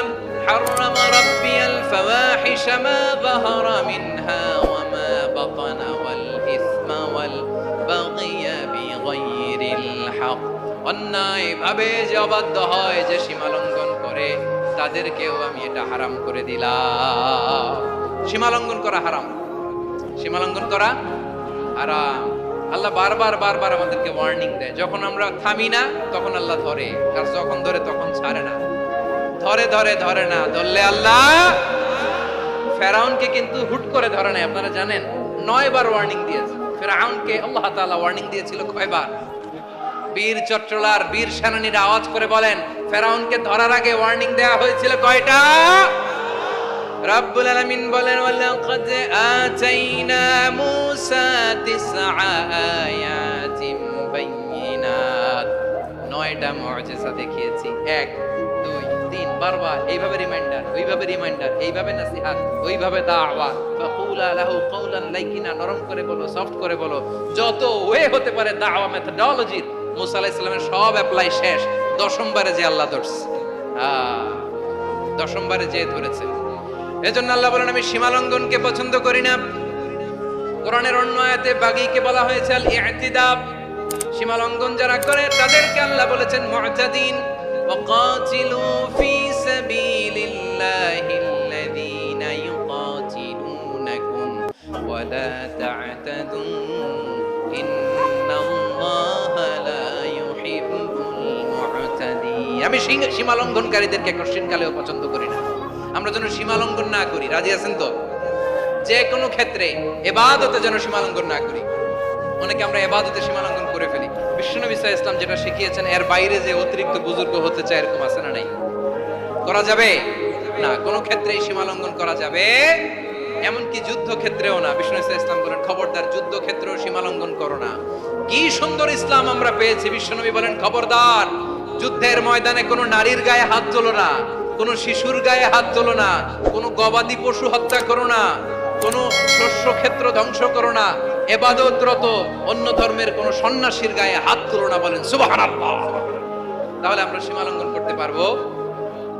হাররামা রাব্বিয়াল ফাওয়াহিশা মা যাহারা মিনহা ওয়া মা বাতানা ওয়াল ইসমা ওয়াল বাগিয়া বিগাইরিল হক। অন্যায় ভাবে যে অবাধ্য হয়, যে সীমা লঙ্ঘন করে, তাদেরকেও আমি এটা হারাম করে দিলাম। সীমা লঙ্ঘন করা হারাম, সীমা লঙ্ঘন করা হারাম। আল্লাহ বারবার বারবার আমাদেরকে ওয়ার্নিং দেয়। যখন আমরা থামি না, তখন আল্লাহ ধরে, আর যখন ধরে তখন ছাড়ে না। ধরে ধরে ধরে না, ধরলে আল্লাহ। ফেরাউনকে কিন্তু হুট করে ধরে নাই, আপনারা জানেন, 9 বার ওয়ার্নিং দিয়েছে। ফেরাউনকে আল্লাহ তাআলা ওয়ার্নিং দিয়েছিল কয়বার? বীর চট্টলার বীর সেনানীরা আওয়াজ করে বলেন, ফেরাউনকে ধরার আগে ওয়ার্নিং দেওয়া হয়েছিল কয়টা? রাব্বুল আলামিন বলেন, ওয়ালাকাদ আতাইনা মূসা 9 আয়াতিন বাইয়িনাত। 9টা মুজিজা দেখিয়েছি। 1 2 3 বারবার এইভাবে রিমাইন্ডার, ওইভাবে রিমাইন্ডার, এইভাবে নসিহত, ওইভাবে দাওয়া। ফাকুলা লাহু কাওলান লাইকিনা, নরম করে বলো, সফট করে বলো, যত ওয়ে হতে পারে দাওয়া মেথডোলজি। মূসা আলাইহিস সালামের সব অ্যাপ্লাই শেষ। 10ম বারে যে আল্লাহ ধরছে, 10ম বারে যে ধরেছে। এজন্য আল্লাহ বলেন, আমি সীমা লঙ্ঘনকে পছন্দ করি না। কোরআনের অন্য আয়াতে বাগীকে বলা হয়েছে আল ইতিদা। সীমা লঙ্ঘন যারা করে তাদেরকে আল্লাহ বলেছেন মুতাদিন। وقاتلوا في سبيل الله الذين يقاتلونكم ولا تعتدوا إن الله لا يحب المعتدين আমি সীমা লঙ্ঘনকারীদেরকে কোশ্চেন কালেও পছন্দ করি না। আমরা যেন সীমা লঙ্ঘন না করি, রাজি আছেন তো? যে কোনো ক্ষেত্রে ইবাদতে যেন সীমা লঙ্ঘন না করি। অনেকে আমরা ইবাদতে সীমা লঙ্ঘন করে ফেলি। বিশ্বনবী সাল্লাল্লাহু আলাইহি ওয়াসাল্লাম যেটা শিখিয়েছেন এর বাইরে যে অতিরিক্ত বুজুর্গ হতে চায় এরকম আছে না নাই? করা যাবে না, কোনো ক্ষেত্রেই সীমা লঙ্ঘন করা যাবে, এমনকি যুদ্ধ ক্ষেত্রেও না। বিশ্বনবী সাল্লাল্লাহু আলাইহি ওয়াসাল্লাম বলেন খবরদার যুদ্ধ ক্ষেত্রেও সীমা লঙ্ঘন করো না। কি সুন্দর ইসলাম আমরা পেয়েছি। বিশ্বনবী বলেন খবরদার যুদ্ধের ময়দানে কোনো নারীর গায়ে হাত তোলো না, কোনো শিশুর গায়ে হাত তোলো না, কোনো গবাদি পশু হত্যা করো না, কোনো শস্য ক্ষেত্র ধ্বংস করো না, ইবাদতরত অন্য ধর্মের কোনো সন্ন্যাসীর গায়ে হাত তুলো না। বলেন সুবহানাল্লাহ। তাহলে আমরা সীমা লঙ্ঘন করতে পারবো?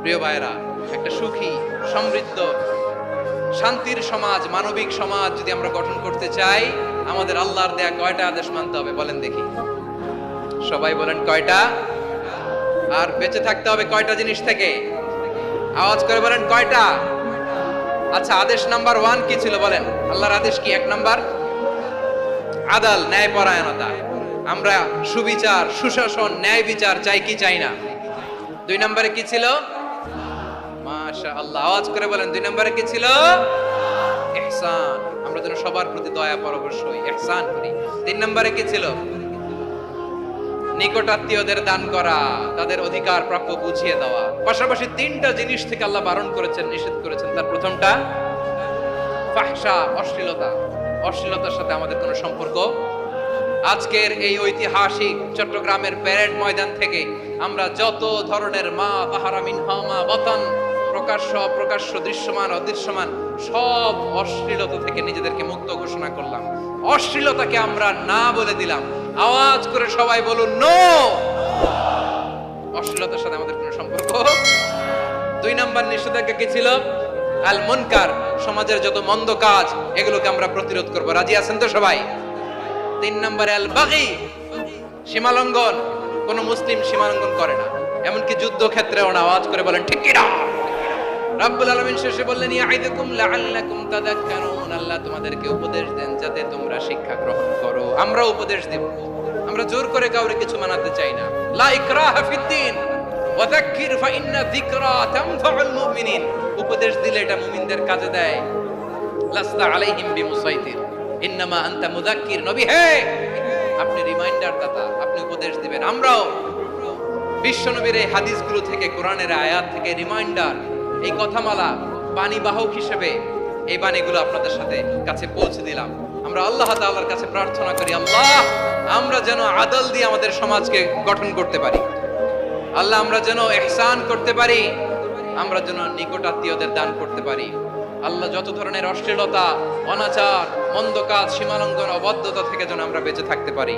প্রিয় ভাইরা, একটা সুখী সমৃদ্ধ শান্তির সমাজ, মানবিক সমাজ যদি আমরা গঠন করতে চাই, আমাদের আল্লাহর দেয়া কয়টা আদেশ মানতে হবে বলেন দেখি? সবাই বলেন কয়টা? আর বেঁচে থাকতে হবে কয়টা জিনিস থেকে? আওয়াজ করে বলেন কয়টা? আচ্ছা, আদেশ নাম্বার 1 কি ছিল বলেন? আল্লাহর আদেশ কি? 1 নাম্বার আদাল, ন্যায় পরায়ণতা। আমরা সুবিচার, সুশাসন, ন্যায় বিচার চাই কি চাই না? 2 নম্বরে কি ছিল? মাশাআল্লাহ, আওয়াজ করে বলেন 2 নম্বরে কি ছিল? ইহসান। আমরা যেন সবার প্রতি দয়া পরবশ হই, ইহসান করি। 3 নম্বরে কি ছিল? নিকটাত্মীয়দের দান করা, তাদের অধিকার প্রাপ্য বুঝিয়ে দেওয়া। পাশাপাশি 3টা জিনিস থেকে আল্লাহ বারণ করেছেন, নিষেধ করেছেন। তার প্রথমটা ফাহশা, অশ্লীলতা। অশ্লীলতার সাথে আমাদের কোনো সম্পর্ক। আজকের এই ঐতিহাসিক চট্টগ্রামের প্যারেড ময়দান থেকে আমরা যত ধরনের মা তাহারা মিনহা মা বাতান, প্রকাশ্য অপ্রকাশ্য, দৃশ্যমান অদৃশ্যমান সব অশ্লীলতা থেকে নিজেদেরকে মুক্ত ঘোষণা করলাম। অশ্লীলতাকে আমরা না বলে দিলাম। আওয়াজ করে সবাই বলুন নো। অশ্লীলতার সাথে আমাদের কোনো সম্পর্ক। 2 নম্বর নিষেধাজ্ঞা কি ছিল? আল মুনকার, সমাজের যত মন্দ কাজ এগুলোকে আমরা প্রতিরোধ করব। রাজি আছেন তো সবাই? 3 নম্বরে আল বাগী, সীমালঙ্ঘন। কোন মুসলিম সীমালঙ্ঘন করে না, এমনকি যুদ্ধ ক্ষেত্রেও না। আওয়াজ করে বলেন ঠিক কি না? রব্বুল আলামিন শেষে বললেন ইয়াইদুকুম লাআল্লাকুম তাযাক্কারুন, আল্লাহ তোমাদেরকে উপদেশ দেন যাতে তোমরা শিক্ষা গ্রহণ করো। আমরা উপদেশ দেব, আমরা জোর করে কাউরে কিছু মানাতে চাই না। লা ইকরাহা ফিদ্দিন ওয়া যাক্কির ফাইন্না যিকরা তানফাউল মুমিনিন। উপদেশ দিলে এটা মুমিনদের কাজে দেয়। লাস্তা আলাইহিম বিমুসাইতির ইন্নামা আনতা মুযাক্কির। নবী হে, আপনি রিমাইন্ডার দাতা, আপনি উপদেশ দিবেন। আমরাও বিশ্বনবীর এই হাদিসগুলো থেকে, কোরআনের আয়াত থেকে রিমাইন্ডার, এই কথামালা বাণীবাহক হিসেবে এই বাণীগুলো আপনাদের সাথে কাছে পৌঁছে দিলাম। আমরা আল্লাহ তাআলার কাছে প্রার্থনা করি, আল্লাহ আমরা যেন আদল দিয়ে আমাদের সমাজকে গঠন করতে পারি। আল্লাহ আমরা যেন ইহসান করতে পারি, আমরা যেন নিকটাত্মীয়দের দান করতে পারি। আল্লাহ যত ধরনের অশ্লীলতা, অনাচার, মন্দ কাজ, সীমালঙ্ঘন, অবাধ্যতা থেকে যেন আমরা বেঁচে থাকতে পারি।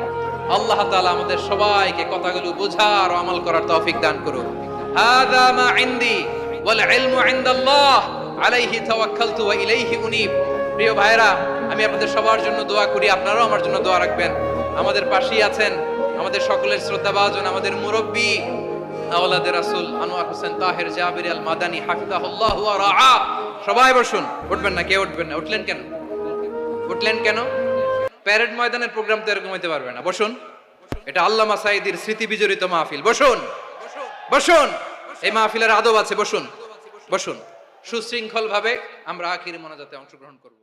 আল্লাহ তাআলা আমাদের সবাইকে কথাগুলো বোঝার ও আমল করার তৌফিক দান করুন। হাযা মা ইনদি ওয়াল ইলমু ইনদাল্লাহ আলাইহি তাওয়াক্কালতু ওয়া ইলাইহি উনীব। প্রিয় ভাইরা, আমি আপনাদের সবার জন্য দোয়া করি, আপনারাও আমার জন্য দোয়া রাখবেন। আমাদের পাশেই আছেন আমাদের সকলের শ্রদ্ধাভাজন, আমাদের মুরব্বী আওলাদে রাসূল আনোয়ার হোসেন তাহের জাবির আল মাদানী হাফিজাহুল্লাহ ওয়া রাআ। সবাই বসুন। উঠবেন না, কেউ উঠবেন না। উঠলেন কেন? উঠলেন কেন? প্যারেড ময়দানের প্রোগ্রাম তো এরকম হইতে পারবে না। বসুন, এটা আল্লামা সাঈদীর স্মৃতি বিজড়িত মাহফিল। বসুন, বসুন। এই মাহফিলের আদব আছে। বসুন, বসুন। সুশৃঙ্খল ভাবে আমরা আখির মোনাজাতে অংশগ্রহণ করব।